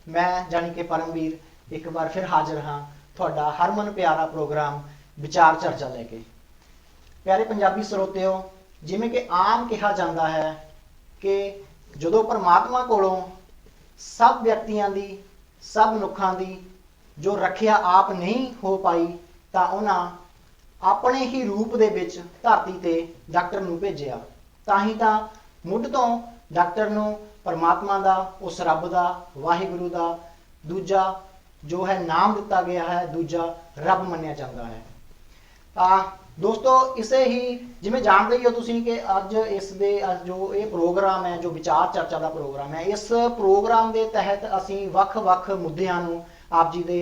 मैं जानी कि परमवीर एक बार फिर हाजिर हाँ ਤੁਹਾਡਾ हरमन प्यारा प्रोग्राम विचार चर्चा लेके। प्यारे पंजाबी ਸਰੋਤਿਓ, जिमें कि आम कहा जाता है कि ਜਦੋਂ परमात्मा कोलों सब व्यक्तियों की सब मनुखों की जो रखिया आप नहीं हो पाई तो उन्होंने अपने ही रूप दे विच धरती ते डॉक्टर नूं भेजिया। तां ही तां मुੱਢ ਤੋਂ डॉक्टर नूं परमात्मा का उस रब का वाहिगुरू का दूजा जो है नाम दिता गया है, दूजा रब मन्निया जाता है। दोस्तों इसे ही जिमें जानते ही हो तुसीं कि अज इस दे जो ये प्रोग्राम है, जो विचार चर्चा का प्रोग्राम है, इस प्रोग्राम के तहत असीं वख-वख मुद्दिआं नूं आप जी दे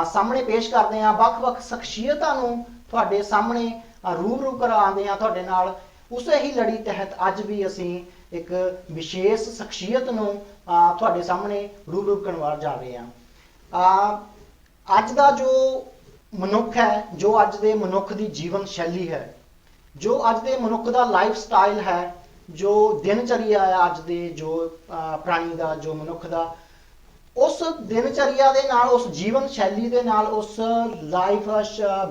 सामने पेश करते हैं, वख-वख शख्सियतां नूं तुहाडे सामने रूबरू कराते हैं तुहाडे नाल। उसे ही लड़ी तहत अज भी असीं एक विशेष शख्सियत नूं तुहाडे सामने रूबरू करवा जा रहे हैं। अज का जो मनुख है, जो अज दे मनुख की जीवन शैली है, जो अज दे मनुख का लाइफ स्टाइल है, जो दिनचर्या है अज दे जो प्राणी का जो मनुख का, उस दिनचर्या दे नाल, उस जीवन शैली दे नाल, उस लाइफ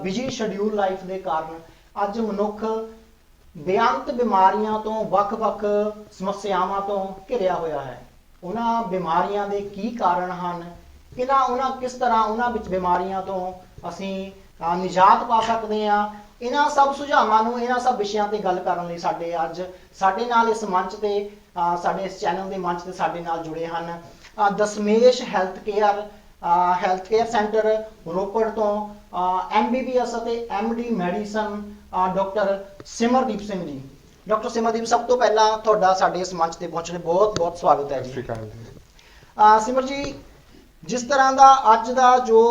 बिजी शेड्यूल लाइफ के कारण अज मनुख बेअंत बीमारियां तो वख-वख समस्यावां तो घिरिया होया है। उन्हां बीमारियां दे की कारण हैं, उन्हां किस तरह उन्हां विच बीमारियां तो असीं निजात पा सकते हैं, इन्हां सब सुझावां नूं, इन्हां सब विषयां ते गल करन लई साडे अज साडे नाल इस मंच ते साडे इस चैनल के मंच ते साडे नाल जुड़े हैं Dashmesh health care centre Ropar तो MBBS ਅਤੇ MD medicine doctor Simardeep Singh ji. Doctor Simardeep, सब तो पहला ਤੁਹਾਡਾ ਸਾਡੇ ਇਸ ਮੰਚ ਤੇ ਪਹੁੰਚਣੇ ਬਹੁਤ ਬਹੁਤ ਸਵਾਗਤ ਹੈ ਜੀ। सिमर जी, जिस तरह का अज का जो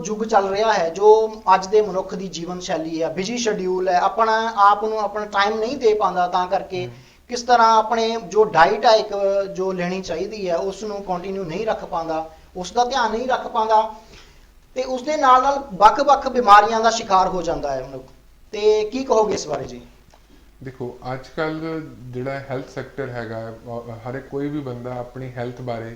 युग चल रहा है, जो अज के मनुख की जीवन शैली है, बिजी शेड्यूल है, अपना आप अपना टाइम नहीं दे पाता, तां करके किस तरह अपने जो डाइट है एक जो लेनी चाहिए है उसनों कंटिन्यू नहीं रख पाता, उसका ध्यान नहीं रख पाता, तो उसके नाल वख-वख बीमारियों का शिकार हो जाता है मनुख। तो की कहोगे इस बारे जी? देखो अजकल जिहड़ा हैल्थ सैक्टर हैगा, हर एक कोई भी बंदा अपनी हैल्थ बारे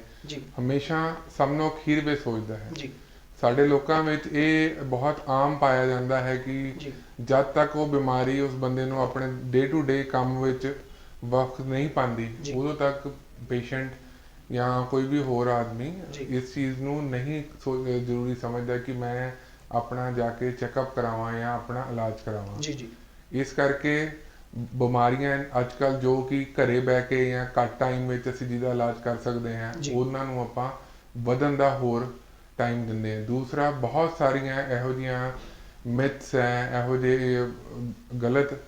हमेशा सबनों अखीरवे सोचता है जी। साडे लोकां विच ये बहुत आम पाया जाता है कि जब तक वो बीमारी उस बंदे नूं अपने डे टू डे काम विच वक्त नहीं पाती, उदों तक पेशेंट या कोई भी होर आदमी इस चीज़ नूं नहीं जरूरी समझदा कि मैं अपना जाके चैकअप करावां या अपना इलाज करावां। इस करके ਬਿਮਾਰੀਆਂ ਅੱਜਕੱਲ जो कि घरे बह के या घੱਟ टाइम ਵਿੱਚ ਅਸੀਂ ਜਿਹਦਾ ਇਲਾਜ ਕਰ ਸਕਦੇ ਹਾਂ, ਉਹਨਾਂ ਨੂੰ ਆਪਾਂ ਵਧਣ ਦਾ ਹੋਰ ਟਾਈਮ ਦਿੰਦੇ ਹਾਂ। ਦੂਸਰਾ, ਬਹੁਤ ਸਾਰੀਆਂ ਇਹੋ ਜਿਹੀਆਂ ਮਿਥਸ ਹੈ, ਇਹੋ ਜਿਹੇ ਗਲਤ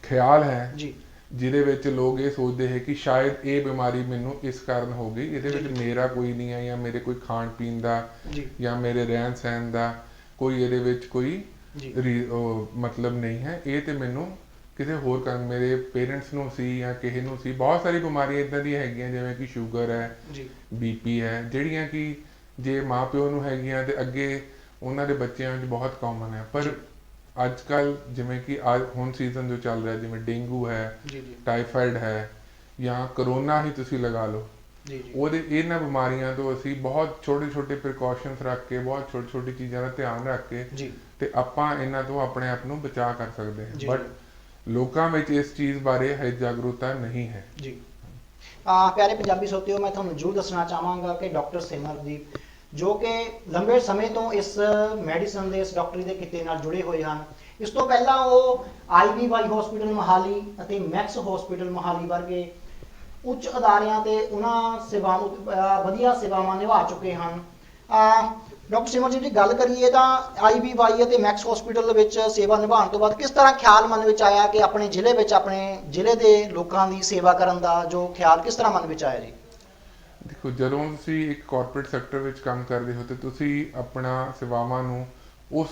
ਖਿਆਲ ਹੈ ਜਿਹਦੇ ਵਿੱਚ ਲੋਕ ਇਹ ਸੋਚਦੇ ਹੈ ਕਿ ਸ਼ਾਇਦ ਇਹ ਬਿਮਾਰੀ ਮੈਨੂੰ ਇਸ ਕਾਰਨ ਹੋ ਗਈ, ਇਹਦੇ ਵਿੱਚ ਮੇਰਾ ਕੋਈ ਨਹੀਂ ਹੈ, ਜਾਂ ਮੇਰੇ ਕੋਈ ਖਾਣ ਪੀਣ ਦਾ ਜਾਂ ਮੇਰੇ ਰਹਿਣ ਸਹਿਣ ਦਾ ਕੋਈ ਇਹਦੇ ਵਿੱਚ ਕੋਈ मतलब नहीं है, ये तो मैनू किसी होर कारण मेरे पेरेंट्स नूं सी या किसी नूं सी। बहुत सारी बीमारियां इदां दी हैगियां जिवें कि शुगर है, BP है, जिहड़ियां कि जे माँ प्यो नूं हैगियां ते अगे उन्हां दे बच्चिआं विच बहुत कॉमन है। पर अजकल जिवें कि हुण सीजन जो चल रहा है, जिवें डेंगू है, टाइफाइड है, या करोना ही तुसीं लगा लो, ਉਹਦੇ ਇਹਨਾਂ ਬਿਮਾਰੀਆਂ ਤੋਂ ਅਸੀਂ ਬਹੁਤ ਛੋਟੇ ਛੋਟੇ ਪ੍ਰੀਕਾਸ਼ਨਸ ਰੱਖ ਕੇ, ਬਹੁਤ ਛੋਟੀ ਛੋਟੀ ਚੀਜ਼ਾਂ ਦਾ ਧਿਆਨ ਰੱਖ ਕੇ ਤੇ ਆਪਾਂ ਇਹਨਾਂ ਤੋਂ ਆਪਣੇ ਆਪ ਨੂੰ ਬਚਾ ਕਰ ਸਕਦੇ ਹਾਂ। ਬਟ ਲੋਕਾਂ ਵਿੱਚ ਇਸ ਚੀਜ਼ ਬਾਰੇ ਹੈ ਜਾਗਰੂਕਤਾ ਨਹੀਂ ਹੈ ਜੀ। प्यारे पंजाबी ਸਰੋਤਿਓ, मैं ਤੁਹਾਨੂੰ ਜ਼ਰੂਰ ਦੱਸਣਾ ਚਾਹਾਂਗਾ ਕਿ ਡਾਕਟਰ ਸਿਮਰਦੀਪ ਜੋ ਕਿ ਲੰਬੇ ਸਮੇਂ ਤੋਂ ਇਸ ਮੈਡੀਸਨ ਦੇ, ਇਸ ਡਾਕਟਰੀ ਦੇ ਕਿੱਤੇ ਨਾਲ ਜੁੜੇ ਹੋਏ ਹਨ। ਇਸ ਤੋਂ ਪਹਿਲਾਂ ਉਹ IVY ਹਸਪੀਟਲ ਮੋਹਾਲੀ ਅਤੇ ਮੈਕਸ ਹਸਪੀਟਲ ਮੋਹਾਲੀ ਵਰਗੇ ਉੱਚ ਅਦਾਰਿਆਂ ਤੇ ਉਹਨਾਂ ਸੇਵਾਵਾਂ ਵਧੀਆ ਸੇਵਾਵਾਂ ਨਿਭਾ ਚੁੱਕੇ ਹਨ। ਡਾਕਟਰ ਸਿਮਰ ਜੀ, ਗੱਲ ਕਰੀਏ ਤਾਂ IVY ਅਤੇ ਮੈਕਸ ਹਸਪੀਟਲ ਵਿੱਚ ਸੇਵਾ ਨਿਭਾਉਣ ਤੋਂ ਬਾਅਦ ਕਿਸ ਤਰ੍ਹਾਂ ਖਿਆਲ ਮਨ ਵਿੱਚ ਆਇਆ ਕਿ ਆਪਣੇ ਜ਼ਿਲ੍ਹੇ ਵਿੱਚ, ਆਪਣੇ ਜ਼ਿਲ੍ਹੇ ਦੇ ਲੋਕਾਂ ਦੀ ਸੇਵਾ ਕਰਨ ਦਾ ਜੋ ਖਿਆਲ ਕਿਸ ਤਰ੍ਹਾਂ ਮਨ ਵਿੱਚ ਆਇਆ ਜੀ? ਦੇਖੋ, ਜਦੋਂ ਤੁਸੀਂ ਇੱਕ ਕਾਰਪੋਰੇਟ ਸੈਕਟਰ ਵਿੱਚ ਕੰਮ ਕਰਦੇ ਹੋ ਤੇ ਤੁਸੀਂ ਆਪਣਾ ਸੇਵਾਵਾਂ ਨੂੰ ਉਸ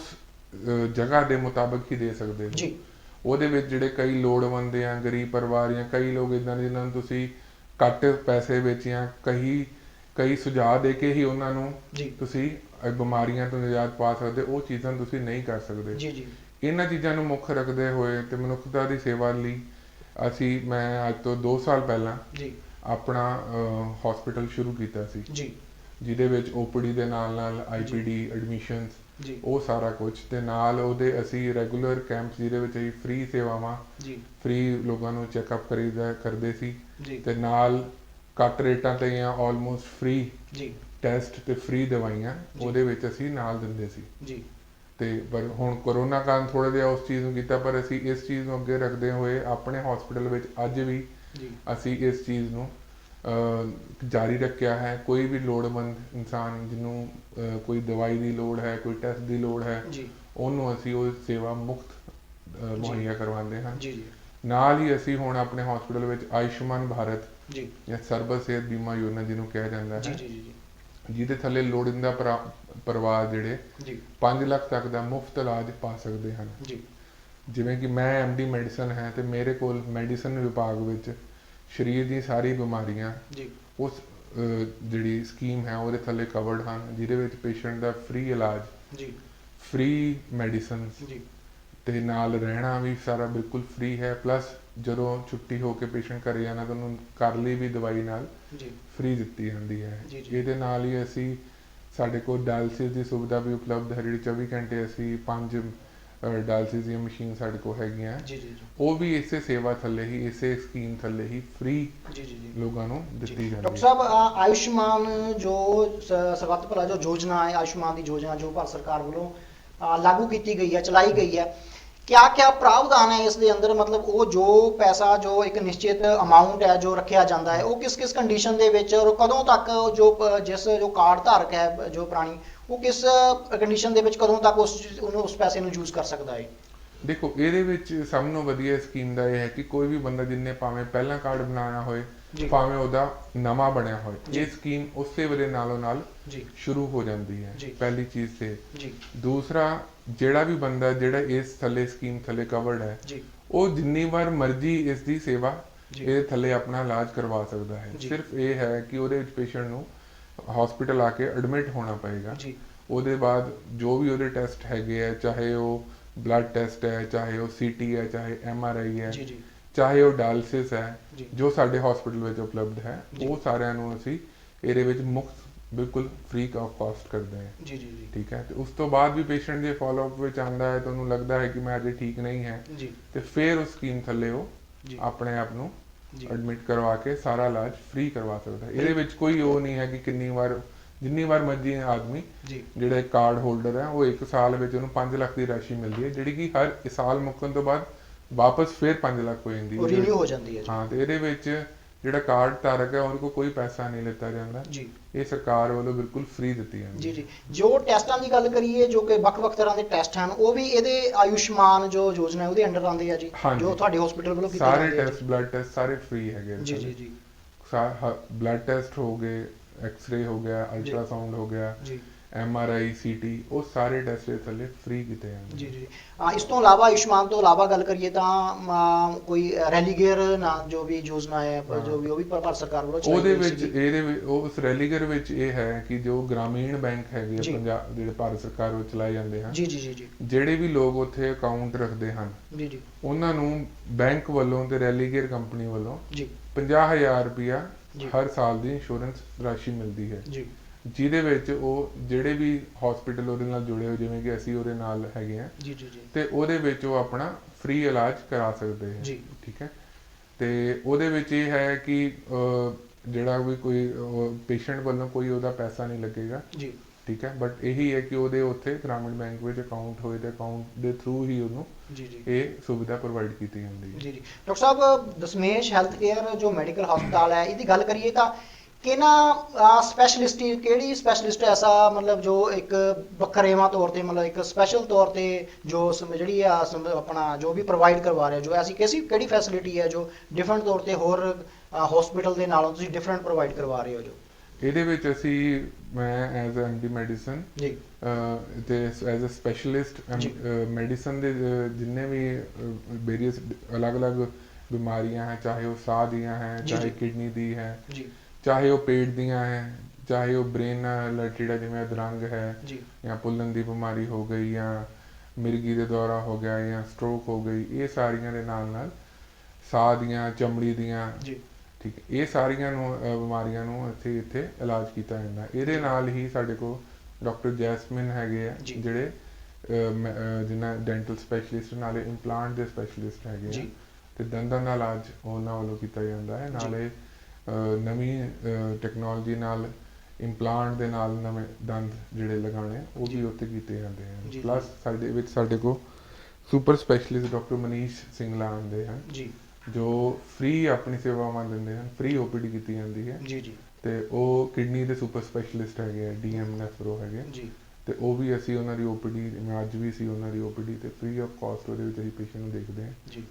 ਜਗ੍ਹਾ ਦੇ ਮੁਤਾਬਕ ਹੀ ਦੇ ਸਕਦੇ ਹੋ ਜੀ। ਉਹਦੇ ਵਿੱਚ ਜਿਹੜੇ ਕਈ ਲੋੜਵੰਦ ਆ, ਗਰੀਬ ਪਰਿਵਾਰ ਜਾਂ ਕਈ ਲੋਕ ਇੱਦਾਂ ਦੇ ਜਿਨ੍ਹਾਂ ਨੂੰ ਤੁਸੀਂ ਘੱਟ ਪੈਸੇ ਵਿੱਚ ਜਾਂ ਕਈ ਸੁਝਾਅ ਦੇ ਕੇ ਹੀ ਉਹਨਾਂ ਨੂੰ ਤੁਸੀਂ ਬਿਮਾਰੀਆਂ ਤੋਂ ਨਿਜਾਤ ਪਾ ਸਕਦੇ, ਉਹ ਚੀਜ਼ਾਂ ਤੁਸੀਂ ਨਹੀਂ ਕਰ ਸਕਦੇ। ਇਹਨਾਂ ਚੀਜ਼ਾਂ ਨੂੰ ਮੁੱਖ ਰੱਖਦੇ ਹੋਏ ਤੇ ਮਨੁੱਖਤਾ ਦੀ ਸੇਵਾ ਲਈ ਮੈਂ ਅੱਜ ਤੋਂ 2 ਸਾਲ ਪਹਿਲਾਂ ਆਪਣਾ ਹਸਪੀਟਲ ਸ਼ੁਰੂ ਕੀਤਾ ਸੀ ਜੀ ਜਿਹਦੇ ਵਿੱਚ ਓਪੀਡੀ ਦੇ ਨਾਲ ਆਈਪੀਡੀ ਐਡਮਿਸ਼ਨਸ ਜੀ ਉਹ ਸਾਰਾ ਕੁਝ ਤੇ ਨਾਲ ਉਹਦੇ ਅਸੀਂ ਰੈਗੂਲਰ ਕੈਂਪਸ ਜਿਹਦੇ ਵਿੱਚ ਅਸੀਂ ਫ੍ਰੀ ਸੇਵਾਵਾਂ ਜੀ ਫ੍ਰੀ ਲੋਕਾਂ ਨੂੰ ਚੈੱਕਅਪ ਕਰਦੇ ਸੀ ਜੀ ਤੇ ਨਾਲ ਘੱਟ ਰੇਟਾਂ ਤੇ ਜਾਂ ਆਲਮੋਸਟ ਫ੍ਰੀ ਜੀ ਟੈਸਟ ਤੇ ਫ੍ਰੀ ਦਵਾਈਆਂ ਜੀ। ਉਹਦੇ ਵਿੱਚ ਅਸੀਂ ਨਾਲ ਦਿੰਦੇ ਸੀ ਜੀ ਤੇ ਪਰ ਹੁਣ ਕਰੋਨਾ ਕਾਰਨ ਥੋੜਾ ਜਿਹਾ ਉਸ ਚੀਜ਼ ਨੂੰ ਕੀਤਾ ਪਰ ਅਸੀਂ ਇਸ ਚੀਜ਼ ਨੂੰ ਅੱਗੇ ਰੱਖਦੇ ਹੋਏ ਆਪਣੇ ਹਸਪੀਟਲ ਵਿੱਚ ਅੱਜ ਵੀ ਜੀ ਅਸੀਂ ਇਸ ਚੀਜ਼ ਨੂੰ ਜਾਰੀ ਰੱਖਿਆ ਹੈ। ਕੋਈ ਵੀ ਲੋੜਵੰਦ ਇਨਸਾਨ ਜਿਹਨੂੰ ਕੋਈ ਦਵਾਈ ਦੀ ਲੋੜ ਹੈ, ਕੋਈ ਟੈਸਟ ਦੀ ਲੋੜ ਹੈ, ਜੀ ਉਹਨੂੰ ਅਸੀਂ ਉਹ ਸੇਵਾ ਮੁਫਤ ਮੁਹੱਈਆ ਕਰਵਾਉਂਦੇ ਹਾਂ। ਜੀ ਜੀ ਨਾਲ ਹੀ ਅਸੀਂ ਹੁਣ ਆਪਣੇ ਹਸਪੀਟਲ ਵਿੱਚ ਆਯੁਸ਼ਮਾਨ ਭਾਰਤ ਜੀ ਜਾਂ ਸਰਬਤ ਸਿਹਤ ਬੀਮਾ ਯੋਜਨਾ ਜਿਹਨੂੰ ਕਿਹਾ ਜਾਂਦਾ ਜੀ ਹੈ, ਜੀ ਜੀ ਜਿਹਦੇ ਥੱਲੇ ਲੋੜੀਂਦਾ ਪਰਿਵਾਰ ਜਿਹੜੇ ਜੀ 5 ਲੱਖ ਤੱਕ ਦਾ ਮੁਫਤ ਇਲਾਜ ਪਾ ਸਕਦੇ ਹਨ। ਜੀ ਜਿਵੇਂ ਕਿ ਮੈਂ ਐਮਡੀ ਮੈਡੀਸਨ ਹੈ ਤੇ ਮੇਰੇ ਕੋਲ ਮੈਡੀਸਨ ਵਿਭਾਗ ਵਿੱਚ ਸਰੀਰ ਦੀ ਸਾਰੀ ਬਿਮਾਰੀਆਂ ਜੀ ਉਸ ਜਿਹੜੀ ਸਕੀਮ ਹੈ ਉਹਦੇ ਥੱਲੇ ਕਵਰਡ ਹਨ, ਜਿਹਦੇ ਵਿੱਚ ਪੇਸ਼ੈਂਟ ਦਾ ਫ੍ਰੀ ਇਲਾਜ, ਜੀ ਫ੍ਰੀ ਮੈਡੀਸਨਸ ਜੀ ਤੇ ਨਾਲ ਰਹਿਣਾ ਵੀ ਸਾਰਾ ਬਿਲਕੁਲ ਫ੍ਰੀ ਹੈ। ਪਲੱਸ ਜਦੋਂ ਛੁੱਟੀ ਹੋ ਕੇ ਪੇਸ਼ੈਂਟ ਘਰੇ ਜਾਣਾ ਤਾਂ ਉਹਨੂੰ ਕਰ ਲਈ ਵੀ ਦਵਾਈ ਨਾਲ ਜੀ ਫ੍ਰੀ ਦਿੱਤੀ ਜਾਂਦੀ ਹੈ। ਜੀ, ਜੀ। ਇਹਦੇ ਨਾਲ ਹੀ ਅਸੀਂ ਸਾਡੇ ਕੋਲ ਡਾਇਲਸਿਸ ਦੀ ਸੁਵਿਧਾ ਵੀ ਉਪਲਬਧ ਹੈ, ਜਿਹੜੀ 24 ਘੰਟੇ ਅਸੀਂ 5 ਡਾਇਲਸਿਸ ਦੀਆਂ ਮਸ਼ੀਨ ਸਾਡੇ ਕੋਲ ਹੈਗੀਆਂ, ਜੀ ਜੀ ਉਹ ਵੀ ਇਸੇ ਸੇਵਾ ਥੱਲੇ ਹੀ, ਇਸੇ ਸਕੀਮ ਥੱਲੇ ਹੀ ਫ੍ਰੀ ਜੀ ਜੀ ਜੀ ਲੋਕਾਂ ਨੂੰ ਦਿੱਤੀ ਜਾਂਦੀ डॉक्टर ਹੈ। साहब आयुष्मान जो ਸਰਬੱਤ ਭਲਾ ਜੋ ਯੋਜਨਾ ਹੈ ਆਯੁਸ਼ਮਾਨ ਦੀ ਯੋਜਨਾ ਜੋ ਭਾਰਤ ਸਰਕਾਰ ਵੱਲੋਂ ਲਾਗੂ ਕੀਤੀ ਗਈ ਹੈ, ਚਲਾਈ ਗਈ ਹੈ, क्या क्या प्रावधान है इस दे अंदर, मतलब वो जो पैसा जो एक निश्चित अमाउंट है जो रखा जाता है वो किस किस कंडीशन दे विच और कदों तक जो जिस जो कार्ड धारक है जो पुरानी वो किस कंडीशन दे विच कदों तक उस पैसे ਨੂੰ यूज कर सकता है? ਦੇਖੋ ਇਹਦੇ ਵਿੱਚ ਸਭ ਤੋਂ ਵਧੀਆ ਸਕੀਮ ਦਾ ਇਹ ਹੈ ਕਿ ਕੋਈ ਵੀ ਬੰਦਾ ਜਿੰਨੇ ਭਾਵੇਂ ਪਹਿਲਾਂ ਕਾਰਡ ਬਣਾਇਆ ਹੋਏ ਜੀ। ਭਾਵੇਂ ਉਹਦਾ ਨਵਾਂ ਬਣਿਆ ਹੋਏ, ਜੀ। ਇਹ ਸਕੀਮ ਉਸੇ ਵੇਲੇ ਨਾਲੋਂ ਨਾਲ ਜੀ ਸ਼ੁਰੂ ਹੋ ਜਾਂਦੀ ਹੈ। ਜੀ। ਪਹਿਲੀ ਚੀਜ਼ ਤੇ ਜੀ ਦੂਸਰਾ, ਜਿਹੜਾ ਵੀ ਬੰਦਾ ਜਿਹੜਾ ਇਸ ਥੱਲੇ ਸਕੀਮ ਥੱਲੇ ਕਵਰਡ ਹੈ, ਜੀ ਉਹ ਜਿੰਨੀ ਵਾਰ ਮਰਜ਼ੀ ਇਸ ਦੀ ਸੇਵਾ ਜੀ। ਇਹਦੇ ਥੱਲੇ ਆਪਣਾ ਇਲਾਜ ਕਰਵਾ ਸਕਦਾ ਹੈ। ਜੀ। ਸਿਰਫ ਇਹ ਹੈ ਕਿ ਉਹਦੇ ਵਿੱਚ ਪੇਸ਼ੈਂਟ ਨੂੰ ਹਸਪੀਟਲ ਆ ਕੇ ਐਡਮਿਟ ਹੋਣਾ ਪਏਗਾ। ਜੀ ਉਹਦੇ ਬਾਅਦ ਜੋ ਵੀ ਉਹਦੇ ਟੈਸਟ ਹੈਗੇ ਆ, ਚਾਹੇ ਉਹ ਬਲੱਡ ਟੈਸਟ ਹੈ, ਚਾਹੇ ਉਹ ਸੀਟੀ ਹੈ, ਚਾਹੇ ਐਮਆਰਆਈ ਹੈ, ਜੀ ਜੀ ਚਾਹੇ ਉਹ ਡਾਇਲਸਿਸ ਹੈ, ਜੀ ਜੋ ਸਾਡੇ ਹਸਪੀਟਲ ਵਿੱਚ ਉਪਲਬਧ ਹੈ, ਜੀ। ਉਹ ਸਾਰਿਆਂ ਨੂੰ ਅਸੀਂ ਇਹਦੇ ਵਿੱਚ ਮੁਫਤ ਬਿਲਕੁਲ ਫ੍ਰੀ ਆਫ ਕਾਸਟ ਕਰਦੇ ਹਾਂ। ਜੀ ਜੀ ਜੀ ਠੀਕ ਹੈ। ਤੇ ਉਸ ਤੋਂ ਬਾਅਦ ਵੀ ਪੇਸ਼ੈਂਟ ਜੇ ਫਾਲੋਅਪ ਵਿੱਚ ਆਂਦਾ ਹੈ ਤਾਂ ਉਹਨੂੰ ਲੱਗਦਾ ਹੈ ਕਿ ਮੈਂ ਅਜੇ ਠੀਕ ਨਹੀਂ ਹੈ, ਜੀ ਤੇ ਫਿਰ ਉਸ ਸਕੀਮ ਥੱਲੇ ਉਹ ਜੀ ਆਪਣੇ ਆਪ ਨੂੰ ਜੀ ਐਡਮਿਟ ਕਰਵਾ ਕੇ ਸਾਰਾ ਇਲਾਜ ਫ੍ਰੀ ਕਰਵਾ ਸਕਦਾ ਹੈ। ਇਹਦੇ ਵਿੱਚ ਕੋਈ ਉਹ ਨਹੀਂ ਹੈ ਕਿ ਜਿੰਨੀ ਵਾਰ ਮਰਜ਼ੀ ਆਦਮੀ ਜੀ ਜਿਹੜਾ ਕਾਰਡ ਹੋਲਡਰ ਹੈ ਉਹ 1 ਸਾਲ ਵਿੱਚ ਉਹਨੂੰ 5 ਲੱਖ ਦੀ ਰਾਸ਼ੀ ਮਿਲਦੀ ਹੈ, ਜਿਹੜੀ ਕਿ ਹਰ ਸਾਲ ਮੁੱਕਣ ਤੋਂ ਬਾਅਦ ਵਾਪਸ ਫਿਰ 5 ਲੱਖ ਹੋ ਜਾਂਦੀ ਉਹ ਰੀਨਿਊ ਹੋ ਜਾਂਦੀ ਹੈ ਜੀ। ਹਾਂ, ਤੇ ਇਹਦੇ ਵਿੱਚ ਜਿਹੜਾ ਕਾਰਡ ਧਾਰਕ ਹੈ ਉਹਦੇ ਕੋਲ ਕੋਈ ਪੈਸਾ ਨਹੀਂ ਲਿੱਤਾ ਜਾਂਦਾ, ਜੀ ਇਹ ਸਰਕਾਰ ਵੱਲੋਂ ਬਿਲਕੁਲ ਫ੍ਰੀ ਦਿੱਤੀ ਜਾਂਦੀ ਜੀ ਹੈ। ਜੀ ਜੋ ਟੈਸਟਾਂ ਦੀ ਗੱਲ ਕਰੀਏ ਜੋ ਕਿ ਵੱਖ-ਵੱਖ ਤਰ੍ਹਾਂ ਦੇ ਟੈਸਟ ਹਨ ਉਹ ਵੀ ਇਹਦੇ ਆਯੁਸ਼ਮਾਨ ਜੋ ਯੋਜਨਾ ਹੈ ਉਹਦੇ ਅੰਡਰ ਆਉਂਦੇ ਆ ਜੀ, ਹਾਂਜੀ। ਜੋ ਤੁਹਾਡੇ ਹਸਪੀਟਲ ਵੱਲੋਂ ਕੀਤੇ ਸਾਰੇ ਜਾਂਦੇ ਆ ਟੈਸਟ, ਬਲੱਡ ਟੈਸਟ ਸਾਰੇ ਫ੍ਰੀ ਹੈਗੇ ਜੀ ਜੀ ਜੀ ਬਲੱਡ ਟੈਸਟ ਹੋ ਗਏ, ਐਕਸ-ਰੇ ਹੋ ਗਿਆ, ਅਲਟਰਾਸਾਊਂਡ ਹੋ ਗਿਆ, ਜੀ ਐਮਆਰਆਈ, ਸੀਟੀ, ਉਹ ਸਾਰੇ ਟੈਸਟ ਦੇ ਥੱਲੇ ਫ੍ਰੀ ਕੀਤੇ ਜਾਂਦੇ ਜੀ ਜੀ ਇਸ ਤੋਂ ਇਲਾਵਾ ਆਯੁਸ਼ਮਾਨ ਤੋਂ ਇਲਾਵਾ ਗੱਲ ਕਰੀਏ ਤਾਂ ਕੋਈ ਰੈਲੀਗੇਅਰ ਨਾ ਜੋ ਵੀ ਯੋਜਨਾ ਹੈ ਜੋ ਵੀ ਉਹ ਵੀ ਭਾਰਤ ਸਰਕਾਰ ਵੱਲੋਂ ਚਲਾਈ ਉਹਦੇ ਗਈ ਵਿੱਚ ਸੀਗੀ। ਉਸ ਰੈਲੀਗਰ ਵਿੱਚ ਇਹ ਹੈ ਕਿ ਜੋ ਗ੍ਰਾਮੀਣ ਬੈਂਕ ਹੈਗੇ ਆ ਜੀ। ਪੰਜਾਬ, ਜਿਹੜੇ ਭਾਰਤ ਸਰਕਾਰ ਵੱਲੋਂ ਚਲਾਏ ਜਾਂਦੇ ਹਨ, ਜੀ ਜੀ ਜੀ ਜੀ ਜਿਹੜੇ ਵੀ ਲੋਕ ਉੱਥੇ ਅਕਾਊਂਟ ਰੱਖਦੇ ਹਨ ਜੀ ਜੀ ਉਹਨਾਂ ਨੂੰ ਬੈਂਕ ਵੱਲੋਂ ਤੇ ਰੈਲੀਗੇਅਰ ਕੰਪਨੀ ਵੱਲੋਂ ਜੀ 50,000 ਰੁਪਇਆ ਜੀ। ਹਰ ਸਾਲ ਦੀ ਇੰਸ਼ੋਰੈਂਸ ਰਾਸ਼ੀ ਮਿਲਦੀ ਹੈ, ਜੀ ਜਿਹਦੇ ਵਿੱਚ ਉਹ ਜਿਹੜੇ ਵੀ ਹਸਪੀਟਲ ਉਹਦੇ ਨਾਲ ਜੁੜੇ ਹੋ, ਜਿਵੇਂ ਕਿ ਅਸੀਂ ਉਹਦੇ ਨਾਲ ਹੈਗੇ ਆ, ਜੀ ਜੀ ਜੀ ਤੇ ਉਹਦੇ ਵਿੱਚ ਉਹ ਆਪਣਾ ਫ੍ਰੀ ਇਲਾਜ ਕਰਾ ਸਕਦੇ ਹੈ। ਜੀ। ਠੀਕ ਹੈ। ਤੇ ਉਹਦੇ ਵਿੱਚ ਇਹ ਹੈ ਕਿ ਜਿਹੜਾ ਵੀ ਕੋਈ ਪੇਸ਼ੈਂਟ ਵੱਲੋਂ ਕੋਈ ਉਹਦਾ ਪੈਸਾ ਨਹੀਂ ਲੱਗੇਗਾ। ਜੀ ਠੀਕ ਹੈ। ਬਟ ਇਹੀ ਹੈ ਕਿ ਉਹਦੇ ਉੱਥੇ ਗ੍ਰਾਮੀਣ ਬੈਂਕ ਵਿੱਚ ਅਕਾਊਂਟ ਹੋਏ ਤੇ ਅਕਾਊਂਟ ਦੇ ਥਰੂ ਹੀ ਉਹਨੂੰ ਜੀ ਜੀ ਇਹ ਸੁਵਿਧਾ ਪ੍ਰੋਵਾਈਡ ਕੀਤੀ ਜਾਂਦੀ ਹੈ। ਜੀ ਜੀ ਡਾਕਟਰ ਸਾਹਿਬ, ਦਸਮੇਸ਼ ਹੈਲਥ ਕੇਅਰ ਜੋ ਮੈਡੀਕਲ ਹਸਪਤਾਲ ਹੈ ਇਹਦੀ ਗੱਲ ਕਰੀਏ ਤਾਂ ਕਿਹਨਾਂ ਸਪੈਸ਼ਲਿਸਟ ਕਿਹੜੀ ਸਪੈਸ਼ਲਿਸਟ ਐਸਾ ਮਤਲਬ ਜੋ ਇੱਕ ਵੱਖਰੇਵਾਂ ਤੌਰ ਤੇ ਮਤਲਬ ਇੱਕ ਸਪੈਸ਼ਲ ਤੌਰ ਤੇ ਜੋ ਜਿਹੜੀ ਆ ਆਪਣਾ ਜੋ ਵੀ ਪ੍ਰੋਵਾਈਡ ਕਰਵਾ ਰਿਹਾ, ਜੋ ਐਸੀ ਕਿਹੜੀ ਫੈਸਿਲਿਟੀ ਹੈ ਜੋ ਡਿਫਰੈਂਟ ਤੌਰ ਤੇ ਹੋਰ ਹਸਪੀਟਲ ਦੇ ਨਾਲੋਂ ਤੁਸੀਂ ਡਿਫਰੈਂਟ ਪ੍ਰੋਵਾਈਡ ਕਰਵਾ ਰਹੇ ਹੋ? ਜੋ ਇਹਦੇ ਵਿੱਚ ਮੈਂ ਐਜ਼ ਐਮਡੀ ਮੈਡੀਸਨ ਜੀ ਤੇ ਐਜ਼ ਅ ਸਪੈਸ਼ਲਿਸਟ ਜੀ। ਮੈਡੀਸਨ ਦੇ ਜਿੰਨੇ ਵੀ ਵੇਰੀਅਸ ਅਲੱਗ-ਅਲੱਗ ਬਿਮਾਰੀਆਂ ਹੈ, ਚਾਹੇ ਉਹ ਸਾਹ ਦੀਆਂ ਹੈ, ਜੀ, ਚਾਹੇ ਜੀ। ਕਿਡਨੀ ਦੀ ਹੈ, ਜੀ ਚਾਹੇ ਉਹ ਪੇਟ ਦੀਆਂ ਹੈ, ਚਾਹੇ ਉਹ ਬ੍ਰੇਨ ਨਾਲ ਰਿਲੇਟਡ ਹੈ, ਜਿਵੇਂ ਅਧਰੰਗ ਹੈ, ਜੀ ਜਾਂ ਭੁੱਲਣ ਦੀ ਬਿਮਾਰੀ ਹੋ ਗਈ, ਜਾਂ ਮਿਰਗੀ ਦੇ ਦੌਰਾ ਹੋ ਗਿਆ, ਜਾਂ ਸਟ੍ਰੋਕ ਹੋ ਗਈ, ਇਹ ਸਾਰੀਆਂ ਦੇ ਨਾਲ ਨਾਲ ਸਾਹ ਦੀਆਂ, ਚਮੜੀ ਦੀਆਂ, ਜੀ ਠੀਕ ਹੈ, ਇਹ ਸਾਰੀਆਂ ਨੂੰ ਬਿਮਾਰੀਆਂ ਨੂੰ ਅਸੀਂ ਇੱਥੇ ਇਲਾਜ ਕੀਤਾ ਜਾਂਦਾ। ਇਹਦੇ ਨਾਲ ਹੀ ਸਾਡੇ ਕੋਲ ਡਾਕਟਰ ਜੈਸਮਿਨ ਹੈਗੇ ਆ ਜਿਹੜੇ ਜਿਨ੍ਹਾਂ ਡੈਂਟਲ ਸਪੈਸ਼ਲਿਸਟ ਨਾਲੇ ਇੰਪਲਾਂਟ ਦੇ ਸਪੈਸ਼ਲਿਸਟ ਹੈਗੇ ਆ, ਤੇ ਦੰਦਾਂ ਦਾ ਇਲਾਜ ਉਹਨਾਂ ਵੱਲੋਂ ਕੀਤਾ ਜਾਂਦਾ ਹੈ। ਨਾਲੇ ਨਵੀਂ ਟੈਕਨੋਲੋਜੀ ਨਾਲ ਇੰਪਲਾਂਟ ਦੇ ਨਾਲ ਨਵੇਂ ਦੰਦ ਜਿਹੜੇ ਲਗਾਉਣੇ ਉਹ ਵੀ ਉੱਥੇ ਕੀਤੇ ਜਾਂਦੇ ਹਨ। ਪਲੱਸ ਸਾਡੇ ਵਿੱਚ ਸਾਡੇ ਕੋਲ super specialist doctor Manish Singla ਆਉਂਦੇ ਹਨ ਜੋ ਫ੍ਰੀ ਆਪਣੀ ਸੇਵਾਵਾਂ ਦਿੰਦੇ ਹਨ, ਫ੍ਰੀ ਓਪੀਡੀ ਕੀਤੀ ਜਾਂਦੀ ਹੈ ਤੇ ਉਹ ਕਿਡਨੀ ਦੇ ਸੁਪਰ ਸਪੈਸ਼ਲਿਸਟ ਹੈਗੇ ਆ, ਡੀਐਮ ਨੈਫਰੋ ਹੈਗੇ ਤੇ ਉਹ ਵੀ ਅਸੀਂ ਉਹਨਾਂ ਦੀ ਓਪੀਡੀ, ਮੈਂ ਅੱਜ ਵੀ ਸੀ ਉਹਨਾਂ ਦੀ ਓਪੀਡੀ ਤੇ ਫ੍ਰੀ ਆਫ ਕਾਸਟ ਉਹਦੇ ਵਿੱਚ ਅਸੀਂ ਪੇਸ਼ੈਂਟ ਨੂੰ ਦੇਖਦੇ ਹਾਂ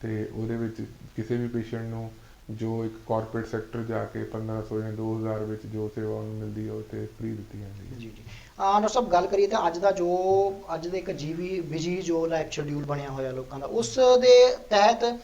ਤੇ ਉਹਦੇ ਵਿੱਚ ਕਿਸੇ ਵੀ ਪੇਸ਼ੈਂਟ ਨੂੰ ਜੋ ਇੱਕ ਕਾਰਪੋਰੇਟ ਸੈਕਟਰ ਜਾ ਕੇ 1500 ਜਾਂ 2000 ਵਿੱਚ ਜੋ ਸੇਵਾ ਉਹਨੂੰ ਮਿਲਦੀ ਹੈ ਉਹ ਤੇ ਫ੍ਰੀ ਦਿੱਤੀ ਜਾਂਦੀ ਹੈ। ਡਾਕਟਰ ਸਾਹਿਬ ਗੱਲ ਕਰੀਏ ਤਾਂ ਅੱਜ ਦੇ ਇੱਕ ਬਿਜੀ ਜੋ ਲਾਈਫ ਸ਼ਡਿਊਲ ਬਣਿਆ ਹੋਇਆ ਲੋਕਾਂ ਦਾ, ਉਸ ਦੇ ਤਹਿਤ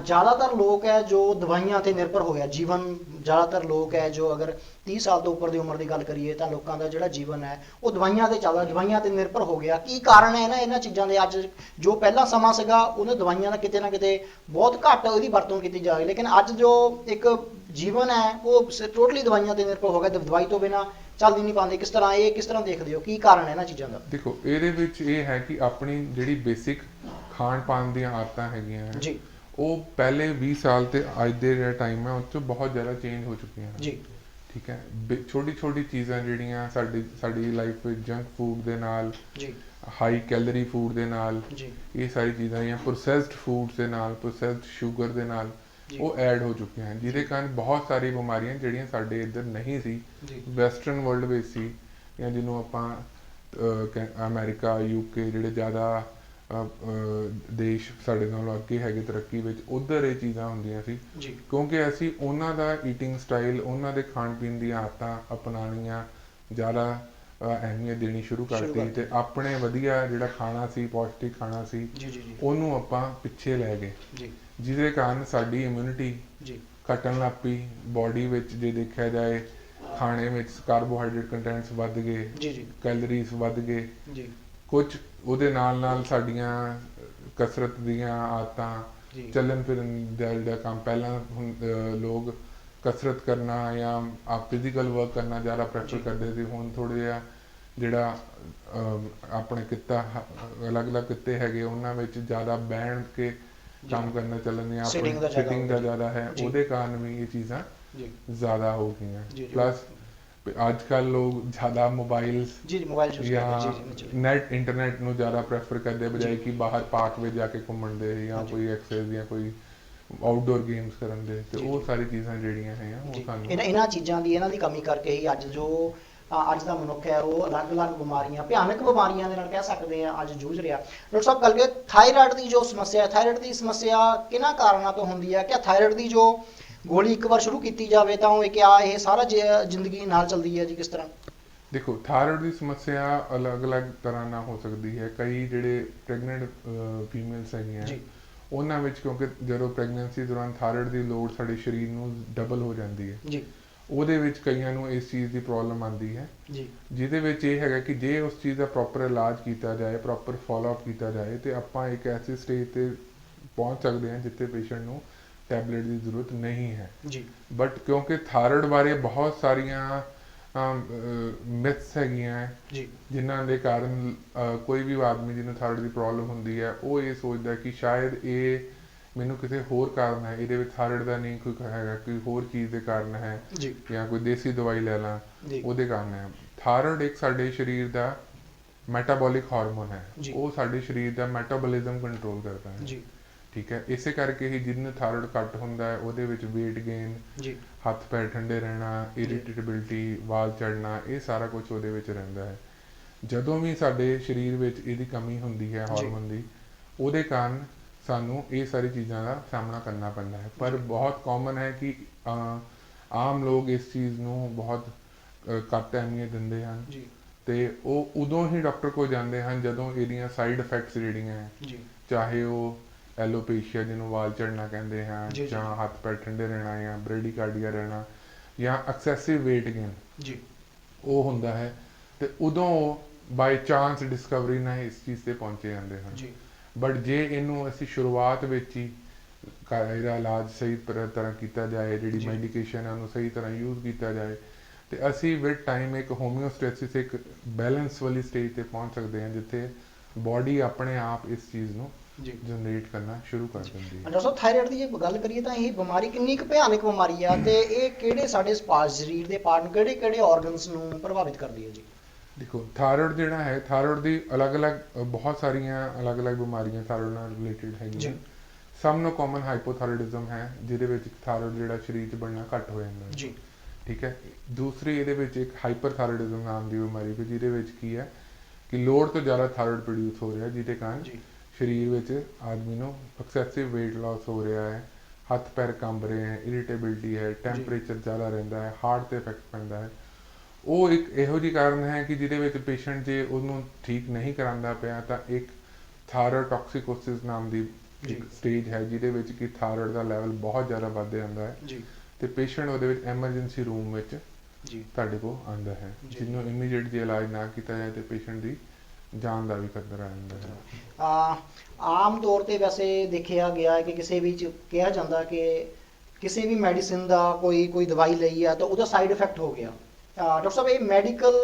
ਜ਼ਿਆਦਾਤਰ ਲੋਕ ਹੈ ਜੋ ਦਵਾਈਆਂ ਤੇ ਨਿਰਭਰ ਹੋਇਆ ਜੀਵਨ, ਜ਼ਿਆਦਾਤਰ ਲੋਕ ਹੈ ਜੋ ਅਗਰ 30 ਸਾਲ ਤੋਂ ਉੱਪਰ ਦੀ ਉਮਰ ਦੀ ਗੱਲ ਕਰੀਏ ਤਾਂ ਲੋਕਾਂ ਦਾ ਜਿਹੜਾ ਜੀਵਨ ਹੈ ਉਹ ਦਵਾਈਆਂ ਤੇ ਚੱਲਦਾ, ਦਵਾਈਆਂ ਤੇ ਨਿਰਭਰ ਹੋ ਗਿਆ। ਕੀ ਕਾਰਨ ਹੈ ਇਹਨਾਂ ਚੀਜ਼ਾਂ ਦੇ? ਅੱਜ ਜੋ ਪਹਿਲਾਂ ਸਮਾਂ ਸੀਗਾ ਉਹਨੇ ਦਵਾਈਆਂ ਦਾ ਕਿਤੇ ਨਾ ਕਿਤੇ ਬਹੁਤ ਘੱਟ ਉਹਦੀ ਵਰਤੋਂ ਕੀਤੀ ਜਾ ਰਹੀ, ਲੇਕਿਨ ਅੱਜ ਜੋ ਇੱਕ ਜੀਵਨ ਹੈ ਉਹ ਟੋਟਲੀ ਦਵਾਈਆਂ ਤੇ ਨਿਰਭਰ ਹੋ ਗਿਆ ਤੇ ਦਵਾਈ ਤੋਂ ਬਿਨਾਂ ਚੱਲ ਹੀ ਨਹੀਂ ਪਾਉਂਦੇ। ਕਿਸ ਤਰ੍ਹਾਂ ਦੇਖਦੇ ਹੋ, ਕੀ ਕਾਰਨ ਹੈ ਇਹਨਾਂ ਚੀਜ਼ਾਂ ਦਾ? ਦੇਖੋ, ਇਹਦੇ ਵਿੱਚ ਇਹ ਹੈ ਕਿ ਆਪਣੀ ਜਿਹੜੀ ਬੇਸਿਕ ਖਾਣ ਪਾਣ ਦੀਆਂ ਆਦਤਾਂ ਹੈਗੀਆਂ ਜੀ ਉਹ ਪਹਿਲੇ 20 ਸਾਲ ਤੇ ਅੱਜ ਦੇ ਜਿਹੜਾ ਟਾਈਮ ਹੈ ਉਹ 'ਚ ਬਹੁਤ ਜ਼ਿਆਦਾ ਚੇਂਜ ਹੋ ਚੁੱਕੀਆਂ ਹਨ ਜੀ। ਠੀਕ ਹੈ, ਛੋਟੀ ਚੀਜ਼ਾਂ ਜਿਹੜੀਆਂ ਸਾਡੀ ਲਾਈਫ ਵਿੱਚ ਜੰਕ ਫੂਡ ਦੇ ਨਾਲ, ਹਾਈ ਕੈਲਰੀ ਫੂਡ ਦੇ ਨਾਲ, ਇਹ ਸਾਰੀ ਚੀਜ਼ਾਂ ਜਾਂ ਪ੍ਰੋਸੈਸਡ ਫੂਡਸ ਦੇ ਨਾਲ, ਪ੍ਰੋਸੈਸਡ ਸ਼ੂਗਰ ਦੇ ਨਾਲ ਉਹ ਐਡ ਹੋ ਚੁੱਕੀਆਂ ਹਨ, ਜਿਹਦੇ ਕਾਰਨ ਬਹੁਤ ਸਾਰੀ ਬਿਮਾਰੀਆਂ ਜਿਹੜੀਆਂ ਸਾਡੇ ਇੱਧਰ ਨਹੀਂ ਸੀ, ਵੈਸਟਰਨ ਵਰਲਡ ਵਿੱਚ ਸੀ, ਜਾਂ ਜਿਹਨੂੰ ਆਪਾਂ ਅਮਰੀਕਾ, ਯੂਕੇ ਜਿਹੜੇ ਜ਼ਿਆਦਾ ਦੇਸ਼ ਸਾਡੇ ਨਾਲੋਂ ਅੱਗੇ ਹੈਗੇ ਤਰੱਕੀ ਵਿੱਚ, ਉੱਧਰ ਇਹ ਚੀਜ਼ਾਂ ਹੁੰਦੀਆਂ ਸੀ ਕਿਉਂਕਿ ਅਸੀਂ ਉਹਨਾਂ ਦਾ ਈਟਿੰਗ ਸਟਾਈਲ, ਉਹਨਾਂ ਦੇ ਖਾਣ ਪੀਣ ਦੀਆਂ ਆਦਤਾਂ ਅਪਣਾਉਣੀਆਂ ਜ਼ਿਆਦਾ ਅਹਿਮੀਅਤ ਦੇਣੀ ਸ਼ੁਰੂ ਕਰਤੀ ਤੇ ਆਪਣੇ ਵਧੀਆ ਜਿਹੜਾ ਖਾਣਾ ਸੀ, ਪੌਸ਼ਟਿਕ ਖਾਣਾ ਸੀ, ਉਹਨੂੰ ਆਪਾਂ ਪਿੱਛੇ ਲੈ ਗਏ, ਜਿਹਦੇ ਕਾਰਨ ਸਾਡੀ ਇਮਿਊਨਿਟੀ ਘਟਣ ਲੱਗ ਪਈ। ਬੋਡੀ ਵਿੱਚ ਜੇ ਦੇਖਿਆ ਜਾਏ ਖਾਣੇ ਵਿੱਚ ਕਾਰਬੋਹਾਈਡਰੇਟ ਕੰਟੈਂਟਸ ਵੱਧ ਗਏ, ਕੈਲਰੀਜ਼ ਵੱਧ ਗਏ, ਕੁਝ ਉਹਦੇ ਨਾਲ ਸਾਡੀਆਂ ਕਸਰਤ ਦੀਆਂ ਆਦਤਾਂ, ਚੱਲਣ ਫਿਰਨ ਦਾ ਜਿਹੜਾ ਕੰਮ ਪਹਿਲਾਂ ਲੋਕ ਕਸਰਤ ਕਰਨਾ ਜਾਂ ਫਿਜ਼ੀਕਲ ਵਰਕ ਕਰਨਾ ਜ਼ਿਆਦਾ ਪ੍ਰੈਫਰ ਕਰਦੇ ਸੀ, ਹੁਣ ਥੋੜ੍ਹਾ ਜਿਹਾ ਜਿਹੜਾ ਆਪਣੇ ਕਿੱਤਾ ਅਲੱਗ-ਅਲੱਗ ਕਿੱਤੇ ਹੈਗੇ ਉਹਨਾਂ ਵਿੱਚ ਜ਼ਿਆਦਾ ਬੈਠ ਕੇ ਕੰਮ ਕਰਨਾ ਚੱਲਣ ਜਾਂ ਆਪਣੀ ਸਿਟਿੰਗ ਦਾ ਜ਼ਿਆਦਾ ਹੈ, ਉਹਦੇ ਕਾਰਨ ਵੀ ਇਹ ਚੀਜ਼ਾਂ ਜ਼ਿਆਦਾ ਹੋ ਗਈਆਂ। ਪਲੱਸ ਅੱਜ ਕੱਲ੍ਹ ਲੋਕ ਜ਼ਿਆਦਾ ਮੋਬਾਈਲ ਜਾਂ ਇੰਟਰਨੈਟ ਨੂੰ ਜ਼ਿਆਦਾ ਪ੍ਰੈਫਰ ਕਰਦੇ ਬਜਾਏ ਕਿ ਬਾਹਰ ਪਾਰਕ ਵਿੱਚ ਜਾ ਕੇ ਘੁੰਮਣ ਦੇ ਜਾਂ ਕੋਈ ਐਕਸਰਸਾਈਜ਼ ਜਾਂ ਕੋਈ ਆਊਟਡੋਰ ਗੇਮਸ ਕਰਨ ਦੇ, ਤੇ ਉਹ ਸਾਰੀ ਚੀਜ਼ਾਂ ਜਿਹੜੀਆਂ ਹੈਗੀਆਂ ਉਹ ਸਾਨੂੰ ਇਹਨਾਂ ਚੀਜ਼ਾਂ ਦੀ, ਇਹਨਾਂ ਦੀ ਕਮੀ ਕਰਕੇ ਹੀ ਅੱਜ ਦਾ ਮਨੁੱਖ ਹੈ ਉਹ ਅਲੱਗ-ਅਲੱਗ ਬਿਮਾਰੀਆਂ, ਭਿਆਨਕ ਬਿਮਾਰੀਆਂ ਦੇ ਨਾਲ ਕਹਿ ਸਕਦੇ ਆ ਅੱਜ ਜੂਝ ਰਿਹਾ। ਡਾਕਟਰ ਸਾਹਿਬ ਗੱਲ ਕਰੀਏ ਥਾਇਰਾਇਡ ਦੀ ਜੋ ਸਮੱਸਿਆ ਹੈ, ਥਾਇਰਾਇਡ ਦੀ ਸਮੱਸਿਆ ਕਿਹਨਾਂ ਕਾਰਨਾਂ ਤੋਂ ਹੁੰਦੀ ਹੈ? ਕਿ ਥਾਇਰਾਇਡ ਦੀ ਜੋ ਗੋਲੀ ਇੱਕ ਵਾਰ ਸ਼ੁਰੂ ਕੀਤੀ ਜਾਵੇ ਤਾਂ ਇਹ ਸਾਰਾ ਜ਼ਿੰਦਗੀ ਨਾਲ ਚੱਲਦੀ ਹੈ ਜੀ? ਕਿਸ ਤਰ੍ਹਾਂ? ਦੇਖੋ, ਥਾਇਰਾਇਡ ਦੀ ਸਮੱਸਿਆ ਅਲੱਗ-ਅਲੱਗ ਤਰ੍ਹਾਂ ਨਾਲ ਹੋ ਸਕਦੀ ਹੈ। ਕਈ ਜਿਹੜੇ ਪ੍ਰੈਗਨੈਂਟ ਫੀਮੇਲਸ ਹੈਗੀਆਂ ਉਹਨਾਂ ਵਿੱਚ, ਕਿਉਂਕਿ ਜਦੋਂ ਪ੍ਰੈਗਨੈਂਸੀ ਦੌਰਾਨ ਥਾਇਰਾਇਡ ਦੀ ਲੋਡ ਸਾਡੇ ਸਰੀਰ ਨੂੰ ਡਬਲ ਹੋ ਜਾਂਦੀ ਹੈ, ਉਹਦੇ ਵਿੱਚ ਕਈਆਂ ਨੂੰ ਇਸ ਚੀਜ਼ ਦੀ ਪ੍ਰੋਬਲਮ ਆਉਂਦੀ ਹੈ, ਜਿਹਦੇ ਵਿੱਚ ਇਹ ਹੈਗਾ ਕਿ ਜੇ ਉਸ ਚੀਜ਼ ਦਾ ਪ੍ਰੋਪਰ ਇਲਾਜ ਕੀਤਾ ਜਾਏ, ਪ੍ਰੋਪਰ ਫੋਲੋਅਪ ਕੀਤਾ ਜਾਏ ਤੇ ਆਪਾਂ ਇੱਕ ਐਸੀ ਸਟੇਜ ਤੇ ਪਹੁੰਚ ਸਕਦੇ ਹਾਂ ਜਿੱਥੇ ਪੇਸ਼ੈਂਟ ਨੂੰ ਟੈਬਲੇਟ ਦੀ ਜ਼ਰੂਰਤ ਨਹੀਂ ਹੈ। ਬਟ ਕਿਉਂਕਿ ਥਾਇਰਾਇਡ ਬਾਰੇ ਬਹੁਤ ਸਾਰੀਆਂ ਮਿਥਸ ਹੈਗੀਆਂ ਜਿਨ੍ਹਾਂ ਦੇ ਕਾਰਨ ਕੋਈ ਵੀ ਆਦਮੀ ਜਿਹਨੂੰ ਥਾਇਰਾਇਡ ਦੀ ਪ੍ਰੋਬਲਮ ਹੁੰਦੀ ਹੈ ਉਹ ਇਹ ਸੋਚਦਾ ਕਿ ਸ਼ਾਇਦ ਇਹ ਮੈਨੂੰ ਕਿਸੇ ਹੋਰ ਕਾਰਨ ਹੈ, ਇਹਦੇ ਵਿੱਚ ਥਾਇਰਾਇਡ ਦਾ ਨਹੀਂ ਕੋਈ ਹੈਗਾ, ਕੋਈ ਹੋਰ ਚੀਜ਼ ਦੇ ਕਾਰਨ ਹੈ ਜਾਂ ਕੋਈ ਦੇਸੀ ਦਵਾਈ ਲੈ ਲਾਂ ਉਹਦੇ ਕਾਰਨ ਹੈ। ਥਾਇਰਾਇਡ ਇੱਕ ਸਾਡੇ ਸਰੀਰ ਦਾ ਮੈਟਾਬੋਲਿਕ ਹਾਰਮੋਨ ਹੈ, ਉਹ ਸਾਡੇ ਸਰੀਰ ਦਾ ਮੈਟਾਬੋਲਿਜ਼ਮ ਕੰਟਰੋਲ ਕਰਦਾ ਹੈ। ਠੀਕ ਹੈ, ਇਸੇ ਕਰਕੇ ਹੀ ਜਿਹਨੂੰ ਥਾਇਰਾਇਡ ਘੱਟ ਹੁੰਦਾ ਹੈ ਉਹਦੇ ਵਿੱਚ weight gain, ਹੱਥ ਪੈਰ ਠੰਡੇ ਰਹਿਣਾ, ਇਰੀਟੇਟੇਬਿਲਿਟੀ, ਵਾਲ ਝੜਨਾ, ਇਹ ਸਾਰਾ ਕੁਝ ਉਹਦੇ ਵਿੱਚ ਰਹਿੰਦਾ ਹੈ। ਜਦੋਂ ਵੀ ਸਾਡੇ ਸਰੀਰ ਵਿੱਚ ਇਹਦੀ ਕਮੀ ਹੁੰਦੀ ਹੈ ਹਾਰਮੋਨ ਦੀ, ਉਹਦੇ ਕਾਰਨ ਸਾਨੂੰ ਇਹ ਸਾਰੀ ਚੀਜ਼ਾਂ ਦਾ ਸਾਹਮਣਾ ਕਰਨਾ ਪੈਂਦਾ ਹੈ। ਪਰ ਬਹੁਤ ਕਾਮਨ ਹੈ ਕਿ ਆਮ ਲੋਕ ਇਸ ਚੀਜ਼ ਨੂੰ ਬਹੁਤ ਘੱਟ ਅਹਿਮੀਅਤ ਦਿੰਦੇ ਹਨ ਤੇ ਉਹ ਉਦੋਂ ਹੀ ਡਾਕਟਰ ਕੋਲ ਜਾਂਦੇ ਹਨ ਜਦੋਂ ਇਹਦੀਆਂ ਸਾਈਡ ਇਫੈਕਟਸ ਜਿਹੜੀਆਂ ਹੈ, ਚਾਹੇ ਉਹ ਐਲੋਪੇਸ਼ੀਆ ਜਿਹਨੂੰ ਵਾਲ ਝੜਨਾ ਕਹਿੰਦੇ ਹਨ, ਜਾਂ ਹੱਥ ਪੈਰ ਠੰਡੇ ਰਹਿਣਾ, ਜਾਂ ਬ੍ਰੈਡੀਕਾਰਡੀਆ ਰਹਿਣਾ, ਜਾਂ ਐਕਸੈਸਿਵ weight gain ਉਹ ਹੁੰਦਾ ਹੈ, ਤੇ ਉਦੋਂ ਬਾਈ ਚਾਂਸ ਡਿਸਕਵਰੀ ਨਾਲ ਇਸ ਚੀਜ਼ ਤੇ ਪਹੁੰਚੇ ਜਾਂਦੇ ਹਨ। ਬਟ ਜੇ ਇਹਨੂੰ ਅਸੀਂ ਸ਼ੁਰੂਆਤ ਵਿੱਚ ਹੀ ਇਹਦਾ ਇਲਾਜ ਸਹੀ ਤਰ੍ਹਾਂ ਕੀਤਾ ਜਾਏ, ਜਿਹੜੀ ਜੀ। ਮੈਡੀਕੇਸ਼ਨ ਹੈ ਉਹਨੂੰ ਸਹੀ ਤਰ੍ਹਾਂ ਯੂਜ਼ ਕੀਤਾ ਜਾਏ, ਤੇ ਅਸੀਂ ਵਿਦ ਟਾਈਮ ਇੱਕ ਹੋਮਿਓਸਟੇਸਿਸ, ਇੱਕ ਬੈਲੈਂਸ ਵਾਲੀ ਸਟੇਜ ਤੇ ਪਹੁੰਚ ਸਕਦੇ ਹਾਂ ਜਿੱਥੇ ਬਾਡੀ ਆਪਣੇ ਆਪ ਇਸ ਚੀਜ਼ ਨੂੰ ਜੀ ਜਨਰੇਟ ਕਰਨਾ ਸ਼ੁਰੂ ਕਰ ਦਿੰਦੀ ਹੈ। ਡਾਕਟਰ ਸਾਹਿਬ, ਥਾਇਰਾਇਡ ਦੀ ਜੇ ਗੱਲ ਕਰੀਏ ਤਾਂ ਇਹ ਬਿਮਾਰੀ ਕਿੰਨੀ ਕੁ ਭਿਆਨਕ ਬਿਮਾਰੀ ਆ, ਤੇ ਇਹ ਕਿਹੜੇ ਸਾਡੇ ਸਰੀਰ ਦੇ ਪਾਰਟ, ਕਿਹੜੇ ਕਿਹੜੇ ਆਰਗਨਸ ਨੂੰ ਪ੍ਰਭਾਵਿਤ ਕਰਦੀ ਹੈ ਜੀ? ਦੇਖੋ, ਥਾਇਰਾਇਡ ਜਿਹੜਾ ਹੈ, ਥਾਇਰਾਇਡ ਦੀ ਅਲੱਗ-ਅਲੱਗ ਬਹੁਤ ਸਾਰੀਆਂ ਅਲੱਗ-ਅਲੱਗ ਬਿਮਾਰੀਆਂ ਥਾਇਰਾਇਡ ਨਾਲ ਰਿਲੇਟਡ ਹੈਗੀਆਂ। ਸਭ ਨੂੰ ਕਾਮਨ ਹਾਈਪੋਥਾਇਰਾਇਡਿਜ਼ਮ ਹੈ, ਜਿਹਦੇ ਵਿੱਚ ਥਾਇਰਾਇਡ ਜਿਹੜਾ ਸਰੀਰ 'ਚ ਬਣਨਾ ਘੱਟ ਹੋ ਜਾਂਦਾ ਹੈ ਜੀ। ਠੀਕ ਹੈ। ਦੂਸਰੀ ਇਹਦੇ ਵਿੱਚ ਇੱਕ ਹਾਈਪਰਥਾਇਰਾਇਡਿਜ਼ਮ ਨਾਮ ਦੀ ਬਿਮਾਰੀ ਹੈ, ਜਿਹਦੇ ਵਿੱਚ ਕੀ ਹੈ ਕਿ ਲੋੜ ਤੋਂ ਜ਼ਿਆਦਾ ਥਾਇਰਾਇਡ ਪ੍ਰੋਡਿਊਸ ਹੋ ਰਿਹਾ, ਜਿਹਦੇ ਕਾਰਨ ਸਰੀਰ ਵਿੱਚ ਆਦਮੀ ਨੂੰ ਐਕਸੈਸਿਵ weight loss ਹੋ ਰਿਹਾ ਹੈ, ਹੱਥ ਪੈਰ ਕੰਬ ਰਹੇ ਹੈ, ਇਰੀਟੇਬਿਲਿਟੀ ਹੈ, ਟੈਂਪਰੇਚਰ ਜ਼ਿਆਦਾ ਰਹਿੰਦਾ ਹੈ, ਹਾਰਟ 'ਤੇ ਇਫੈਕਟ ਪੈਂਦਾ ਹੈ। ਉਹ ਇੱਕ ਇਹੋ ਜਿਹੀ ਕਾਰਨ ਹੈ ਕਿ ਜਿਹਦੇ ਵਿੱਚ ਪੇਸ਼ੈਂਟ ਜੇ ਉਹਨੂੰ ਠੀਕ ਨਹੀਂ ਕਰਾਉਂਦਾ ਪਿਆ ਤਾਂ ਇੱਕ ਥਾਇਰੋਟੌਕਸਿਕੋਸਿਸ ਨਾਮ ਦੀ ਇੱਕ ਸਟੇਜ ਹੈ, ਜਿਹਦੇ ਵਿੱਚ ਕਿ ਥਾਇਰਾਇਡ ਦਾ ਲੈਵਲ ਬਹੁਤ ਜ਼ਿਆਦਾ ਵੱਧ ਜਾਂਦਾ ਹੈ ਤੇ ਪੇਸ਼ੈਂਟ ਉਹਦੇ ਵਿੱਚ ਐਮਰਜੈਂਸੀ ਰੂਮ ਵਿੱਚ ਤੁਹਾਡੇ ਕੋਲ ਆਉਂਦਾ ਹੈ, ਜਿਹਨੂੰ ਇਮੀਡੀਏਟ ਜੇ ਇਲਾਜ ਨਾ ਕੀਤਾ ਜਾਏ ਤੇ ਪੇਸ਼ੈਂਟ ਦੀ ਜਾਨ ਦਾ ਵੀ ਖਤਰਾ ਰਹਿੰਦਾ ਹੈ। ਆਮ ਤੌਰ ਤੇ ਵੈਸੇ ਦੇਖਿਆ ਗਿਆ ਹੈ ਕਿ ਕਿਸੇ ਵੀ ਕਿਹਾ ਜਾਂਦਾ ਕਿ ਕਿਸੇ ਵੀ ਮੈਡੀਸਿਨ ਦਾ ਕੋਈ ਦਵਾਈ ਲਈ ਆ ਤਾਂ ਉਹਦਾ ਸਾਈਡ ਇਫੈਕਟ ਹੋ ਗਿਆ। ਡਾਕਟਰ ਸਾਹਿਬ, ਇਹ ਮੈਡੀਕਲ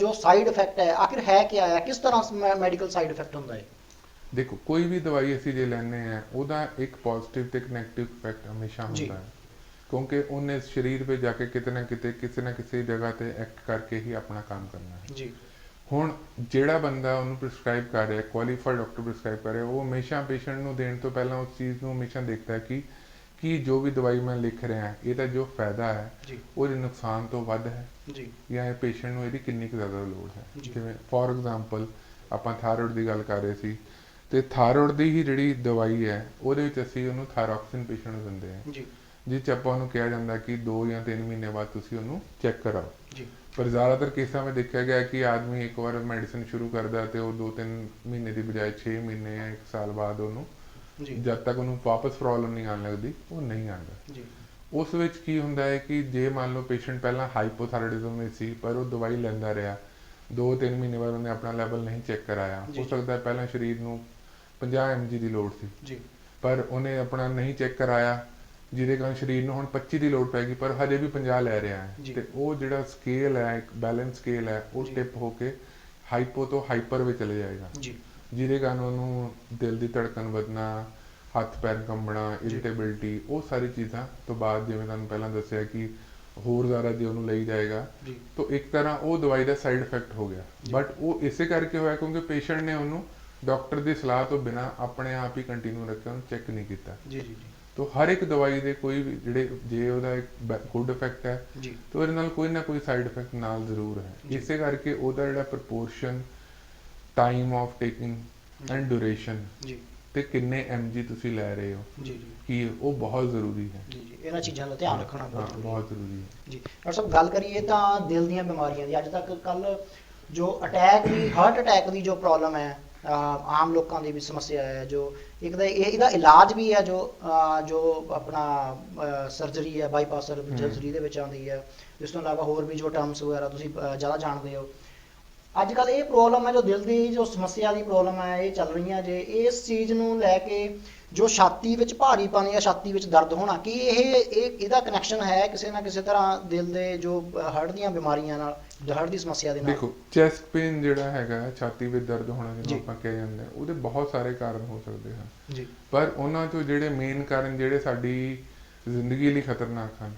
ਜੋ ਸਾਈਡ ਇਫੈਕਟ ਹੈ ਆਖਿਰ ਹੈ ਕੀ ਹੈ, ਕਿਸ ਤਰ੍ਹਾਂ ਮੈਡੀਕਲ ਸਾਈਡ ਇਫੈਕਟ ਹੁੰਦਾ ਹੈ? ਦੇਖੋ, ਕੋਈ ਵੀ ਦਵਾਈ ਅਸੀਂ ਜੇ ਲੈਂਦੇ ਹਾਂ ਉਹਦਾ ਇੱਕ ਪੋਜ਼ਿਟਿਵ ਤੇ ਇੱਕ ਨੈਗੇਟਿਵ ਇਫੈਕਟ ਹਮੇਸ਼ਾ ਹੁੰਦਾ ਹੈ, ਕਿਉਂਕਿ ਉਹਨੇ ਸਰੀਰ ਵਿੱਚ ਜਾ ਕੇ ਕਿਤੇ ਨਾ ਕਿਤੇ ਕਿਸੇ ਨਾ ਕਿਸੇ ਜਗ੍ਹਾ ਤੇ ਐਕਟ ਕਰਕੇ ਹੀ ਆਪਣਾ ਕੰਮ ਕਰਨਾ ਹੈ। ਹੁਣ ਜਿਹੜਾ ਬੰਦਾ ਉਹਨੂੰ ਪ੍ਰਿਸਕ੍ਰਾਈਬ ਕਰ ਰਿਹਾ, ਕੁਆਲੀਫਾਈਡ ਡਾਕਟਰ ਪ੍ਰਿਸਕ੍ਰਾਈਬ ਕਰ ਰਿਹਾ, ਉਹ ਹਮੇਸ਼ਾ ਪੇਸ਼ੈਂਟ ਨੂੰ ਦੇਣ ਤੋਂ ਪਹਿਲਾਂ ਉਸ ਚੀਜ਼ ਨੂੰ ਹਮੇਸ਼ਾ ਦੇਖਦਾ ਹੈ ਕਿ ਜੋ ਵੀ ਦਵਾਈ ਮੈਂ ਲਿਖ ਰਿਹਾ ਇਹਦਾ ਜੋ ਫਾਇਦਾ ਹੈ ਉਹਦੇ ਨੁਕਸਾਨ ਤੋਂ ਵੱਧ ਹੈ ਜਾਂ ਇਹ ਪੇਸ਼ੈਂਟ ਨੂੰ ਇਹਦੀ ਕਿੰਨੀ ਕੁ ਜ਼ਿਆਦਾ ਲੋੜ ਹੈ। ਜਿਵੇਂ ਫੋਰ ਐਗਜ਼ਾਮਪਲ ਆਪਾਂ ਥਾਇਰਾਇਡ ਦੀ ਗੱਲ ਕਰ ਰਹੇ ਸੀ, ਤੇ ਥਾਇਰਾਇਡ ਦੀ ਹੀ ਜਿਹੜੀ ਦਵਾਈ ਹੈ ਉਹਦੇ ਵਿੱਚ ਅਸੀਂ ਉਹਨੂੰ ਥਾਇਰੋਕਸਿਨ ਪੇਸ਼ੈਂਟ ਨੂੰ ਦਿੰਦੇ ਹਾਂ, ਜਿਸ 'ਚ ਆਪਾਂ ਉਹਨੂੰ ਕਿਹਾ ਜਾਂਦਾ ਕਿ 2 ਜਾਂ 3 ਮਹੀਨੇ ਬਾਅਦ ਤੁਸੀਂ ਉਹਨੂੰ ਚੈੱਕ ਕਰਾਓ। ਪਰ ਜ਼ਿਆਦਾਤਰ ਕੇਸਾਂ ਵਿੱਚ ਦੇਖਿਆ ਗਿਆ ਕਿ ਆਦਮੀ ਇੱਕ ਵਾਰ ਮੈਡੀਸਿਨ ਸ਼ੁਰੂ ਕਰਦਾ ਤੇ ਉਹ 2-3 ਮਹੀਨੇ ਦੀ ਬਜਾਏ 6 ਮਹੀਨੇ ਜਾਂ 1 ਸਾਲ ਬਾਅਦ ਉਹਨੂੰ ਜਦ ਤੱਕ ਉਹਨੂੰ ਵਾਪਸ ਪ੍ਰੋਬਲਮ ਨਹੀਂ ਆਉਣ ਲੱਗਦੀ ਉਹ ਨਹੀਂ ਆਉਂਦਾ। ਉਸ ਵਿੱਚ ਕੀ ਹੁੰਦਾ ਹੈ ਕਿ ਜੇ ਮੰਨ ਲਓ ਪੇਸ਼ੈਂਟ ਪਹਿਲਾਂ ਹਾਈਪੋਥਾਇਰਾਇਡਿਜ਼ਮ ਵਿੱਚ ਸੀ ਪਰ ਉਹ ਦਵਾਈ ਲੈਂਦਾ ਰਿਹਾ, 2-3 ਮਹੀਨੇ ਬਾਅਦ ਉਹਨੇ ਆਪਣਾ ਲੈਵਲ ਨਹੀਂ ਚੈੱਕ ਕਰਾਇਆ, ਹੋ ਸਕਦਾ ਪਹਿਲਾਂ ਸਰੀਰ ਨੂੰ 50 mg ਦੀ ਲੋੜ ਸੀ ਪਰ ਉਹਨੇ ਆਪਣਾ ਨਹੀਂ ਚੈੱਕ ਕਰਾਇਆ, ਜਿਹਦੇ ਕਾਰਨ ਸਰੀਰ ਨੂੰ ਹੁਣ 25 ਦੀ ਲੋੜ ਪੈ ਗਈ ਪਰ ਹਜੇ ਵੀ 50 ਲੈ ਰਿਹਾ ਹੈ, ਤੇ ਉਹ ਜਿਹੜਾ ਸਕੇਲ ਹੈ, ਇੱਕ ਬੈਲੈਂਸ ਸਕੇਲ ਹੈ, ਉਹ ਟਿਪ ਹੋ ਕੇ ਹਾਈਪੋ ਤੋਂ ਹਾਈਪਰ ਵਿੱਚ ਚਲੇ ਜਾਏਗਾ, ਜਿਹਦੇ ਕਾਰਨ ਉਹਨੂੰ ਦਿਲ ਦੀ ਧੜਕਨ ਵਧਣਾ, ਹੱਥ ਪੈਰ ਕੰਬਣਾ, ਇਰੀਟੇਬਿਲਿਟੀ, ਉਹ ਸਾਰੀ ਚੀਜ਼ਾਂ ਤੋਂ ਬਾਅਦ ਜਿਵੇਂ ਤੁਹਾਨੂੰ ਪਹਿਲਾਂ ਦੱਸਿਆ ਕਿ ਹੋਰ ਜ਼ਿਆਦਾ ਜੇ ਉਹਨੂੰ ਲਈ ਜਾਏਗਾ ਤਾਂ ਇੱਕ ਤਰ੍ਹਾਂ ਉਹ ਦਵਾਈ ਦਾ ਸਾਈਡ ਇਫੈਕਟ ਹੋ ਗਿਆ। ਬਟ ਉਹ ਇਸੇ ਕਰਕੇ ਹੋਇਆ ਕਿਉਂਕਿ ਪੇਸ਼ੈਂਟ ਨੇ ਉਹਨੂੰ ਡਾਕਟਰ ਦੀ ਸਲਾਹ ਤੋਂ ਬਿਨਾਂ ਆਪਣੇ ਆਪ ਹੀ ਕੰਟੀਨਿਊ ਰੱਖਿਆ, ਉਹਨੂੰ ਚੈੱਕ ਨਹੀਂ ਕੀਤਾ। ਤਾਂ ਹਰ ਇੱਕ ਦਵਾਈ ਦੇ ਕੋਈ ਵੀ ਜੇ ਉਹਦਾ ਇੱਕ ਗੁੱਡ ਇਫੈਕਟ ਹੈ ਤਾਂ ਉਹਦੇ ਨਾਲ ਕੋਈ ਨਾ ਕੋਈ ਸਾਈਡ ਇਫੈਕਟ ਨਾਲ ਜ਼ਰੂਰ ਹੈ। ਇਸੇ ਕਰਕੇ ਉਹਦਾ ਜਿਹੜਾ proportion, time of taking and duration ਤੇ ਕਿੰਨੇ mg ਤੁਸੀਂ ਲੈ ਰਹੇ ਹੋ ਕਿ ਉਹ ਬਹੁਤ ਜ਼ਰੂਰੀ ਹੈ। ਇਹਨਾਂ ਚੀਜ਼ਾਂ ਦਾ ਧਿਆਨ ਰੱਖਣਾ ਬਹੁਤ ਜ਼ਰੂਰੀ ਹੈ। ਡਾਕਟਰ ਸਾਹਿਬ, ਗੱਲ ਕਰੀਏ ਤਾਂ ਦਿਲ ਦੀਆਂ ਬਿਮਾਰੀਆਂ ਦੀ, ਅੱਜ ਤੱਕ ਕੱਲ ਜੋ ਅਟੈਕ ਦੀ, ਹਾਰਟ ਅਟੈਕ ਦੀ ਜੋ ਪ੍ਰੋਬਲਮ ਹੈ ਆਮ ਲੋਕਾਂ ਦੀ ਵੀ ਸਮੱਸਿਆ ਹੈ, ਜੋ ਇੱਕ ਤਾਂ ਇਹਦਾ ਇਲਾਜ ਵੀ ਹੈ, ਜੋ ਆਪਣਾ ਸਰਜਰੀ ਹੈ, ਬਾਈਪਾਸ ਸਰਜਰੀ ਦੇ ਵਿੱਚ ਆਉਂਦੀ ਹੈ, ਇਸ ਤੋਂ ਇਲਾਵਾ ਹੋਰ ਵੀ ਜੋ ਟਰਮਸ ਵਗੈਰਾ ਤੁਸੀਂ ਜ਼ਿਆਦਾ ਜਾਣਦੇ ਹੋ। ਅੱਜ ਕੱਲ੍ਹ ਇਹ ਪ੍ਰੋਬਲਮ ਹੈ, ਜੋ ਦਿਲ ਦੀ ਜੋ ਸਮੱਸਿਆ ਦੀ ਪ੍ਰੋਬਲਮ ਹੈ, ਇਹ ਚੱਲ ਰਹੀਆਂ ਜੇ, ਇਸ ਚੀਜ਼ ਨੂੰ ਲੈ ਕੇ ਜੋ ਛਾਤੀ ਵਿੱਚ ਭਾਰੀਪਨ ਜਾਂ ਛਾਤੀ ਵਿੱਚ ਦਰਦ ਹੋਣਾ, ਕੀ ਇਹਦਾ ਕਨੈਕਸ਼ਨ ਹੈ ਕਿਸੇ ਨਾ ਕਿਸੇ ਤਰ੍ਹਾਂ ਦਿਲ ਦੇ ਜੋ ਹਾਰਟ ਦੀਆਂ ਬਿਮਾਰੀਆਂ ਨਾਲ, ਹਾਰਟ ਦੀ ਸਮੱਸਿਆ ਦੇ ਨਾਲ? ਦੇਖੋ, ਚੈਸਟ ਪੇਨ ਜਿਹੜਾ ਹੈਗਾ, ਛਾਤੀ ਵਿੱਚ ਦਰਦ ਹੋਣਾ ਜਿਹਨੂੰ ਆਪਾਂ ਕਹਿ ਜਾਂਦੇ ਹਾਂ, ਉਹਦੇ ਬਹੁਤ ਸਾਰੇ ਕਾਰਨ ਹੋ ਸਕਦੇ ਹਨ, ਪਰ ਉਹਨਾਂ ਤੋਂ ਜਿਹੜੇ ਮੇਨ ਕਾਰਨ ਜਿਹੜੇ ਸਾਡੀ ਜ਼ਿੰਦਗੀ ਲਈ ਖਤਰਨਾਕ ਹਨ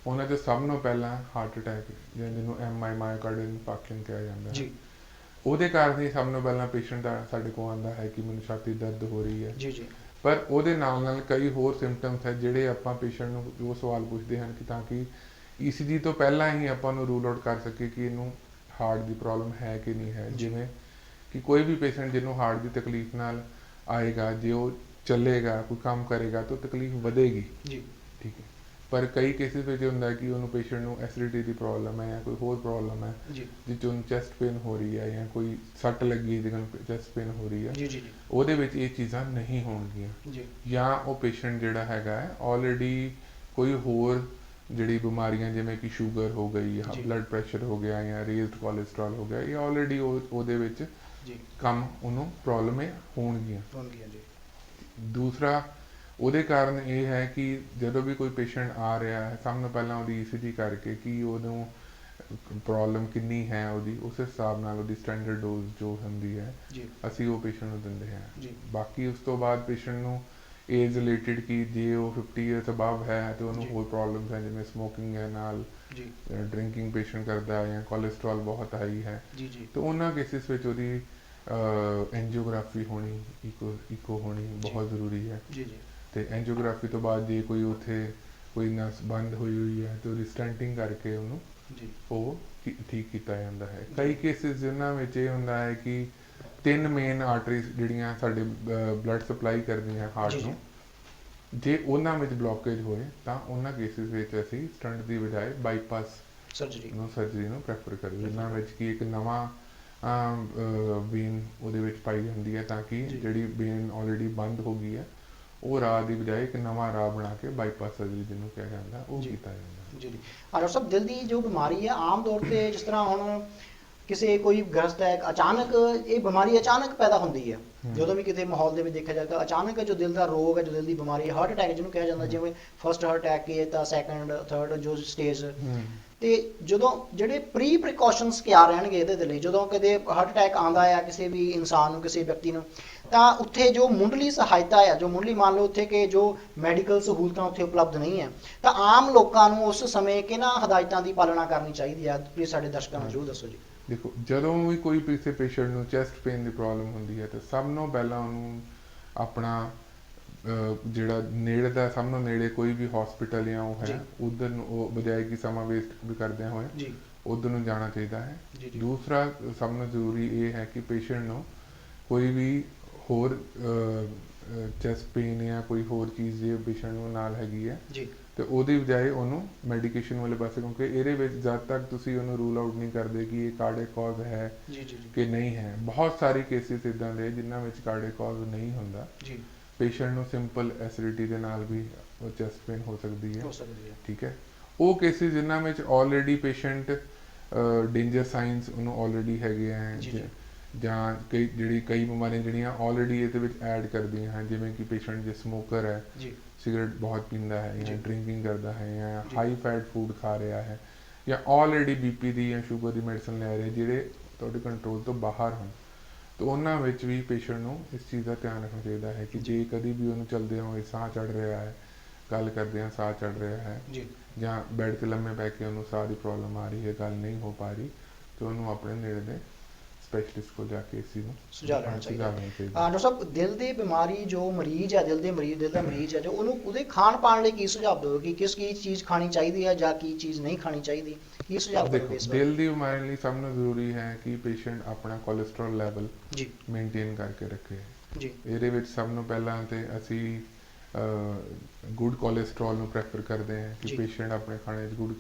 ਉਹਨਾਂ 'ਚ ਸਭ ਨੂੰ ਪਹਿਲਾਂ ਹਾਰਟ ਅਟੈਕ, ਜਿਹਨੂੰ MI ਮਾਇਓਕਾਰਡੀਅਲ ਇਨਫਾਰਕਸ਼ਨ ਕਿਹਾ ਜਾਂਦਾ ਹੈ, ਉਹਦੇ ਕਾਰਨ ਹੀ ਸਭ ਤੋਂ ਪਹਿਲਾਂ ਪੇਸ਼ੈਂਟ ਸਾਡੇ ਕੋਲ ਆਉਂਦਾ ਹੈ ਕਿ ਮੈਨੂੰ ਛਾਤੀ ਦਰਦ ਹੋ ਰਹੀ ਹੈ। ਪਰ ਉਹਦੇ ਨਾਲ ਨਾਲ ਕਈ ਹੋਰ ਸਿੰਪਟਮਸ ਹੈ ਜਿਹੜੇ ਆਪਾਂ ਪੇਸ਼ੈਂਟ ਨੂੰ ਉਹ ਸਵਾਲ ਪੁੱਛਦੇ ਹਨ ਕਿ ਤਾਂ ਕਿ ECG ਤੋਂ ਪਹਿਲਾਂ ਹੀ ਆਪਾਂ ਨੂੰ ਰੂਲ ਆਊਟ ਕਰ ਸਕੀਏ ਕਿ ਇਹਨੂੰ ਹਾਰਟ ਦੀ ਪ੍ਰੋਬਲਮ ਹੈ ਕਿ ਨਹੀਂ ਹੈ। ਜਿਵੇਂ ਕਿ ਕੋਈ ਵੀ ਪੇਸ਼ੈਂਟ ਜਿਹਨੂੰ ਹਾਰਟ ਦੀ ਤਕਲੀਫ ਨਾਲ ਆਏਗਾ, ਜੇ ਉਹ ਚੱਲੇਗਾ, ਕੋਈ ਕੰਮ ਕਰੇਗਾ ਤਾਂ ਤਕਲੀਫ ਵਧੇਗੀ, ਠੀਕ ਹੈ, ਪਰ ਕਈ ਕੇਸਿਸ ਵਿੱਚ ਹੁੰਦਾ ਕਿ ਉਹਨੂੰ ਪੇਸ਼ੈਂਟ ਨੂੰ ਐਸਿਡਿਟੀ ਦੀ ਪ੍ਰੋਬਲਮ ਹੈ ਜਾਂ ਕੋਈ ਹੋਰ ਪ੍ਰੋਬਲਮ ਹੈ ਜਿਸ 'ਚ ਉਹਨੂੰ ਚੈਸਟ ਪੇਨ ਹੋ ਰਹੀ ਹੈ ਜਾਂ ਕੋਈ ਸੱਟ ਲੱਗੀ ਜਿਹਦੇ ਨਾਲ ਚੈਸਟ ਪੇਨ ਹੋ ਰਹੀ ਹੈ, ਉਹਦੇ ਵਿੱਚ ਇਹ ਚੀਜ਼ਾਂ ਨਹੀਂ ਹੋਣਗੀਆਂ, ਜਾਂ ਉਹ ਪੇਸ਼ੈਂਟ ਜਿਹੜਾ ਹੈਗਾ ਹੈ ਆਲਰੇਡੀ ਕੋਈ ਹੋਰ ਜਿਹੜੀ ਬਿਮਾਰੀਆਂ ਜਿਵੇਂ ਕਿ ਸ਼ੂਗਰ ਹੋ ਗਈ ਜਾਂ ਬਲੱਡ ਪ੍ਰੈਸ਼ਰ ਹੋ ਗਿਆ ਜਾਂ ਰੇਜ਼ਡ ਕੋਲੇਸਟ੍ਰੋਲ ਹੋ ਗਿਆ, ਇਹ ਆਲਰੇਡੀ ਉਹਦੇ ਵਿੱਚ ਕੰਮ ਉਹਨੂੰ ਪ੍ਰੋਬਲਮ ਹੋਣਗੀਆਂ। ਦੂਸਰਾ, ਉਹਦੇ ਕਾਰਨ ਇਹ ਹੈ ਕਿ ਜਦੋਂ ਵੀ ਕੋਈ ਪੇਸ਼ੈਂਟ ਆ ਰਿਹਾ ਹੈ, ਸਭ ਤੋਂ ਪਹਿਲਾਂ ਉਹਦੀ ECG ਕਰਕੇ ਕਿ ਉਹਨੂੰ ਪ੍ਰੋਬਲਮ ਕਿੰਨੀ ਹੈ ਉਹਦੀ, ਉਸ ਹਿਸਾਬ ਨਾਲ ਉਹਦੀ ਸਟੈਂਡਰਡ ਡੋਜ਼ ਜੋ ਹੁੰਦੀ ਹੈ ਅਸੀਂ ਉਹ ਪੇਸ਼ੈਂਟ ਨੂੰ ਦਿੰਦੇ ਹਾਂ। ਬਾਕੀ ਉਸ ਤੋਂ ਬਾਅਦ ਪੇਸ਼ੈਂਟ ਨੂੰ ਏਜ ਰਿਲੇਟਡ ਕਿ ਜੇ ਉਹ 50 ਇਅਰਸ ਅਬਵ ਹੈ ਤੇ ਉਹਨੂੰ ਹੋਰ ਪ੍ਰੋਬਲਮਸ ਹੈ, ਜਿਵੇਂ ਸਮੋਕਿੰਗ ਹੈ, ਨਾਲ ਡਰਿੰਕਿੰਗ ਪੇਸ਼ੈਂਟ ਕਰਦਾ ਹੈ ਜਾਂ ਕੋਲੇਸਟ੍ਰੋਲ ਬਹੁਤ ਹਾਈ ਹੈ, ਤੇ ਉਹਨਾਂ ਕੇਸਿਸ ਵਿੱਚ ਉਹਦੀ ਐਂਜੀਓਗ੍ਰਾਫੀ ਹੋਣੀ, ਇਕੋ ਹੋਣੀ ਬਹੁਤ ਜ਼ਰੂਰੀ ਹੈ। ਤੇ ਐਂਜੀਓਗ੍ਰਾਫੀ ਤੋਂ ਬਾਅਦ ਜੇ ਕੋਈ ਉੱਥੇ ਕੋਈ ਨਸ ਬੰਦ ਹੋਈ ਹੈ ਤੇ ਉਹਦੀ ਸਟੈਂਟਿੰਗ ਕਰਕੇ ਉਹਨੂੰ ਉਹ ਠੀਕ ਕੀਤਾ ਜਾਂਦਾ ਹੈ। ਕਈ ਕੇਸਿਸ ਜਿਨ੍ਹਾਂ ਵਿੱਚ ਇਹ ਹੁੰਦਾ ਹੈ ਕਿ 3 ਮੇਨ ਆਰਟਰੀਜ਼ ਜਿਹੜੀਆਂ ਸਾਡੇ ਬਲੱਡ ਸਪਲਾਈ ਕਰਦੀਆਂ ਹਾਰਟ ਨੂੰ, ਜੇ ਉਹਨਾਂ ਵਿੱਚ ਬਲੋਕੇਜ ਹੋਏ ਤਾਂ ਉਹਨਾਂ ਕੇਸਿਸ ਵਿੱਚ ਅਸੀਂ ਸਟੰਟ ਦੀ ਬਜਾਏ ਬਾਈਪਾਸ ਸਰਜਰੀ ਨੂੰ ਪ੍ਰੈਫਰ ਕਰੀਏ, ਜਿਨ੍ਹਾਂ ਵਿੱਚ ਕਿ ਇੱਕ ਨਵਾਂ ਵੇਨ ਉਹਦੇ ਵਿੱਚ ਪਾਈ ਜਾਂਦੀ ਹੈ ਤਾਂ ਕਿ ਜਿਹੜੀ ਵੇਨ ਆਲਰੇਡੀ ਬੰਦ ਹੋ ਗਈ ਹੈ ਉਹ ਰਾਹ ਦੀ ਬਜਾਏ ਇੱਕ ਨਵਾਂ ਰਾਹ ਬਣਾ ਕੇ ਬਾਈਪਾਸ ਸਰਜਰੀ ਜਿਹਨੂੰ ਕਿਹਾ ਜਾਂਦਾ ਉਹ ਕੀਤਾ ਜਾਂਦਾ। ਜੀ ਡਾਕਟਰ ਸਾਹਿਬ, ਦਿਲ ਦੀ ਜੋ ਬਿਮਾਰੀ ਹੈ ਆਮ ਤੌਰ ਤੇ ਜਿਸ ਤਰ੍ਹਾਂ ਹੁਣ ਕਿਸੇ ਕੋਈ ਗ੍ਰਸਤ ਹੈ, ਅਚਾਨਕ ਇਹ ਬਿਮਾਰੀ ਅਚਾਨਕ ਪੈਦਾ ਹੁੰਦੀ ਹੈ, ਜਦੋਂ ਵੀ ਕਿਤੇ ਮਾਹੌਲ ਦੇ ਵਿੱਚ ਦੇਖਿਆ ਜਾਏ ਤਾਂ ਅਚਾਨਕ ਜੋ ਦਿਲ ਦਾ ਰੋਗ ਹੈ, ਜੋ ਦਿਲ ਦੀ ਬਿਮਾਰੀ ਹੈ, ਹਾਰਟ ਅਟੈਕ ਜਿਹਨੂੰ ਕਿਹਾ ਜਾਂਦਾ, ਜਿਵੇਂ ਫਸਟ ਹਾਰਟ ਅਟੈਕ ਹੈ ਤਾਂ ਸੈਕੰਡ ਥਰਡ ਜੋ ਸਟੇਜ, ਤੇ ਜਦੋਂ ਜਿਹੜੇ ਪ੍ਰੀ ਪ੍ਰੀਕਾਸ਼ਨਸ ਕਿਆ ਰਹਿਣਗੇ ਇਹਦੇ ਦੇ ਲਈ, ਜਦੋਂ ਕਦੇ ਹਾਰਟ ਅਟੈਕ ਆਉਂਦਾ ਆ ਕਿਸੇ ਵੀ ਇਨਸਾਨ ਨੂੰ, ਕਿਸੇ ਵਿਅਕਤੀ ਨੂੰ, ਤਾਂ ਉੱਥੇ ਜੋ ਮੁੱਢਲੀ ਸਹਾਇਤਾ ਹੈ, ਜੋ ਮੁੱਢਲੀ ਮੰਨ ਲਓ ਉੱਥੇ ਕਿ ਜੋ ਮੈਡੀਕਲ ਸਹੂਲਤਾਂ ਉੱਥੇ ਉਪਲਬਧ ਨਹੀਂ ਹੈ, ਤਾਂ ਆਮ ਲੋਕਾਂ ਨੂੰ ਉਸ ਸਮੇਂ ਕਿਹਨਾਂ ਹਦਾਇਤਾਂ ਦੀ ਪਾਲਣਾ ਕਰਨੀ ਚਾਹੀਦੀ ਹੈ? ਪਲੀਜ਼ ਸਾਡੇ ਦਰਸ਼ਕਾਂ ਨੂੰ ਜ਼ਰੂਰ ਦੱਸੋ ਜੀ। ਦੇਖੋ, ਜਦੋਂ ਵੀ ਕੋਈ ਕਿਸੇ ਪੇਸ਼ੈਂਟ ਨੂੰ ਚੈਸਟ ਪੇਨ ਦੀ ਪ੍ਰੋਬਲਮ ਹੁੰਦੀ ਹੈ ਤਾਂ ਸਭ ਤੋਂ ਪਹਿਲਾਂ ਉਹਨੂੰ ਆਪਣਾ ਜਿਹੜਾ ਨੇੜੇ ਦਾ, ਸਭ ਤੋਂ ਨੇੜੇ ਕੋਈ ਵੀ ਹਸਪੀਟਲ ਜਾਂ ਉਹ ਹੈ ਉਧਰ ਨੂੰ, ਉਹ ਬਜਾਏ ਕਿ ਸਮਾਂ ਵੇਸਟ ਵੀ ਕਰਦਿਆਂ ਹੋਏ ਉਧਰ ਨੂੰ ਜਾਣਾ ਚਾਹੀਦਾ ਹੈ। ਦੂਸਰਾ ਸਭ ਤੋਂ ਜ਼ਰੂਰੀ ਇਹ ਹੈ ਕਿ ਪੇਸ਼ੈਂਟ ਨੂੰ ਕੋਈ ਵੀ ਹੋਰ ਚੈਸਟ ਪੇਨ ਜਾਂ ਕੋਈ ਹੋਰ ਚੀਜ਼ ਜੇ ਪੇਸ਼ੈਂਟ ਨੂੰ ਨਾਲ ਹੈਗੀ ਹੈ ਤੇ ਉਹਦੀ ਬਜਾਏ ਉਹਨੂੰ ਮੈਡੀਕੇਸ਼ਨ ਵਾਲੇ ਪਾਸੇ, ਕਿਉਂਕਿ ਇਹਦੇ ਵਿੱਚ ਜਦ ਤੱਕ ਤੁਸੀਂ ਉਹਨੂੰ ਰੂਲ ਆਊਟ ਨਹੀਂ ਕਰਦੇ ਕਿ ਇਹ ਕਾਰਡਿਕ ਕਾਜ਼ ਹੈ ਕਿ ਨਹੀਂ ਹੈ, ਬਹੁਤ ਸਾਰੇ ਕੇਸਿਸ ਇਦਾਂ ਦੇ ਜਿਨ੍ਹਾਂ ਵਿੱਚ ਕਾਰਡਿਕ ਕਾਜ਼ ਨਹੀਂ ਹੁੰਦਾ, ਪੇਸ਼ੈਂਟ ਨੂੰ ਸਿੰਪਲ ਐਸਿਡਿਟੀ ਦੇ ਨਾਲ ਵੀ ਉਹ ਚੈਸਟ ਪੇਨ ਹੋ ਸਕਦੀ ਹੈ। ਠੀਕ ਹੈ, ਉਹ ਕੇਸਿਸ ਜਿਨ੍ਹਾਂ ਵਿੱਚ ਆਲਰੇਡੀ ਪੇਸ਼ੈਂਟ ਡੇਂਜਰ ਸਾਈਨਸ ਉਹਨੂੰ ਆਲਰੇਡੀ ਹੈਗੇ ਹੈ, ਜਾਂ ਕਈ ਬਿਮਾਰੀਆਂ ਜਿਹੜੀਆਂ ਆਲਰੇਡੀ ਇਹਦੇ ਵਿੱਚ ਐਡ ਕਰਦੀਆਂ ਹਨ, ਜਿਵੇਂ ਕਿ ਪੇਸ਼ੈਂਟ ਜੇ ਸਮੋਕਰ ਹੈ, ਸਿਗਰਟ ਬਹੁਤ ਪੀਂਦਾ ਹੈ ਜਾਂ ਡਰਿੰਕਿੰਗ ਕਰਦਾ ਹੈ ਜਾਂ ਹਾਈ ਫੈਟ ਫੂਡ ਖਾ ਰਿਹਾ ਹੈ ਜਾਂ ਆਲਰੇਡੀ BP ਦੀ ਜਾਂ ਸ਼ੂਗਰ ਦੀ ਮੈਡੀਸਨ ਲੈ ਰਹੇ ਜਿਹੜੇ ਤੁਹਾਡੇ ਕੰਟਰੋਲ ਤੋਂ ਬਾਹਰ ਹਨ, ਤਾਂ ਉਹਨਾਂ ਵਿੱਚ ਵੀ ਪੇਸ਼ੈਂਟ ਨੂੰ ਇਸ ਚੀਜ਼ ਦਾ ਧਿਆਨ ਰੱਖਣਾ ਚਾਹੀਦਾ ਹੈ ਕਿ ਜੇ ਕਦੀ ਵੀ ਉਹਨੂੰ ਚਲਦੇ ਹੋਏ ਸਾਹ ਚੜ੍ਹ ਰਿਹਾ ਹੈ, ਗੱਲ ਕਰਦਿਆਂ ਸਾਹ ਚੜ੍ਹ ਰਿਹਾ ਹੈ, ਜਾਂ ਬੈੱਡ 'ਤੇ ਲੰਮੇ ਪੈ ਕੇ ਉਹਨੂੰ ਸਾਹ ਦੀ ਪ੍ਰੋਬਲਮ ਆ ਰਹੀ ਹੈ, ਗੱਲ ਨਹੀਂ ਹੋ ਪਾ ਰਹੀ, ਤਾਂ ਉਹਨੂੰ ਆਪਣੇ ਨੇੜੇ ਦੇ ਸਪੈਸ਼ਲਿਸਟ ਕੋਲ ਜਾ ਕੇ ਇਸ ਚੀਜ਼ ਨੂੰ ਸੁਝਾਅ ਲੈਣਾ ਚਾਹੀਦਾ। ਡਾਕਟਰ ਸਾਹਿਬ, ਦਿਲ ਦੀ ਬਿਮਾਰੀ ਜੋ ਮਰੀਜ਼ ਹੈ, ਦਿਲ ਦਾ ਮਰੀਜ਼ ਹੈ, ਜੋ ਉਹਨੂੰ ਉਹਦੇ ਖਾਣ ਪਾਣ ਲਈ ਕੀ ਸੁਝਾਅ ਦਿਓ ਕਿ ਕਿਸ ਕੀ ਚੀਜ਼ ਖਾਣੀ ਚਾਹੀਦੀ ਹੈ ਜਾਂ ਕੀ ਚੀਜ਼ ਨਹੀਂ ਖਾਣੀ ਚਾਹੀਦੀ, ਕੀ ਸੁਝਾਅ ਦਿਓਗੇ ਇਸ ਬਾਰੇ? ਦਿਲ ਦੀ ਬਿਮਾਰੀ ਲਈ ਸਭ ਤੋਂ ਜ਼ਰੂਰੀ ਹੈ ਕਿ ਪੇਸ਼ੈਂਟ ਆਪਣਾ ਕੋਲੇਸਟ੍ਰੋਲ ਲੈਵਲ ਮੇਨਟੇਨ ਕਰਕੇ ਰੱਖੇ। ਇਹਦੇ ਵਿੱਚ ਸਭ ਤੋਂ ਪਹਿਲਾਂ ਤੇ ਅਸੀਂ ਗੁੱਡ ਕੋਲੇਸਟ੍ਰੋਲ ਨੂੰ ਪ੍ਰੈਫਰ ਕਰਦੇ ਹਾਂ ਕਿ ਪੇਸ਼ੈਂਟ ਆਪਣੇ ਖਾਣੇ 'ਚ ਗੁੱਡ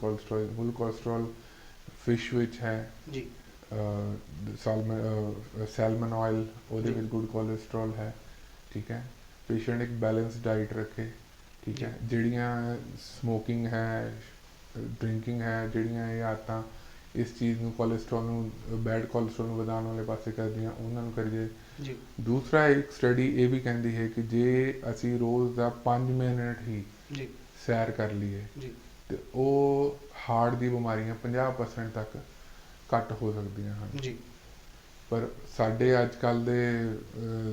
ਕੋਲੇਸਟ੍ਰੋਲ ਫਿਸ਼ ਵਿੱਚ ਹੈ, ਸੈਲਮਨ ਆਇਲ ਉਹਦੇ ਵਿੱਚ ਗੁੱਡ ਕੋਲੇਸਟ੍ਰੋਲ ਹੈ। ਠੀਕ ਹੈ, ਪੇਸ਼ੈਂਟ ਇੱਕ ਬੈਲੈਂਸ ਡਾਈਟ ਰੱਖੇ। ਠੀਕ ਹੈ, ਜਿਹੜੀਆਂ ਸਮੋਕਿੰਗ ਹੈ, ਡਰਿੰਕਿੰਗ ਹੈ, ਜਿਹੜੀਆਂ ਇਹ ਆਦਤਾਂ ਇਸ ਚੀਜ਼ ਨੂੰ ਕੋਲੇਸਟ੍ਰੋਲ ਨੂੰ, ਬੈਡ ਕੋਲੇਸਟ੍ਰੋਲ ਨੂੰ ਵਧਾਉਣ ਵਾਲੇ ਪਾਸੇ ਕਰਦੀਆਂ, ਉਹਨਾਂ ਨੂੰ ਕਰੀਏ। ਦੂਸਰਾ, ਇੱਕ ਸਟੱਡੀ ਇਹ ਵੀ ਕਹਿੰਦੀ ਹੈ ਕਿ ਜੇ ਅਸੀਂ ਰੋਜ਼ ਦਾ 5 ਮਿੰਟ ਹੀ ਸੈਰ ਕਰ ਲਈਏ ਤੇ ਉਹ ਹਾਰਟ ਦੀ ਬਿਮਾਰੀਆਂ 50% ਤੱਕ ਘੱਟ ਹੋ ਸਕਦੀਆਂ ਹਨ। ਪਰ ਸਾਡੇ ਅੱਜ ਕੱਲ੍ਹ ਦੇ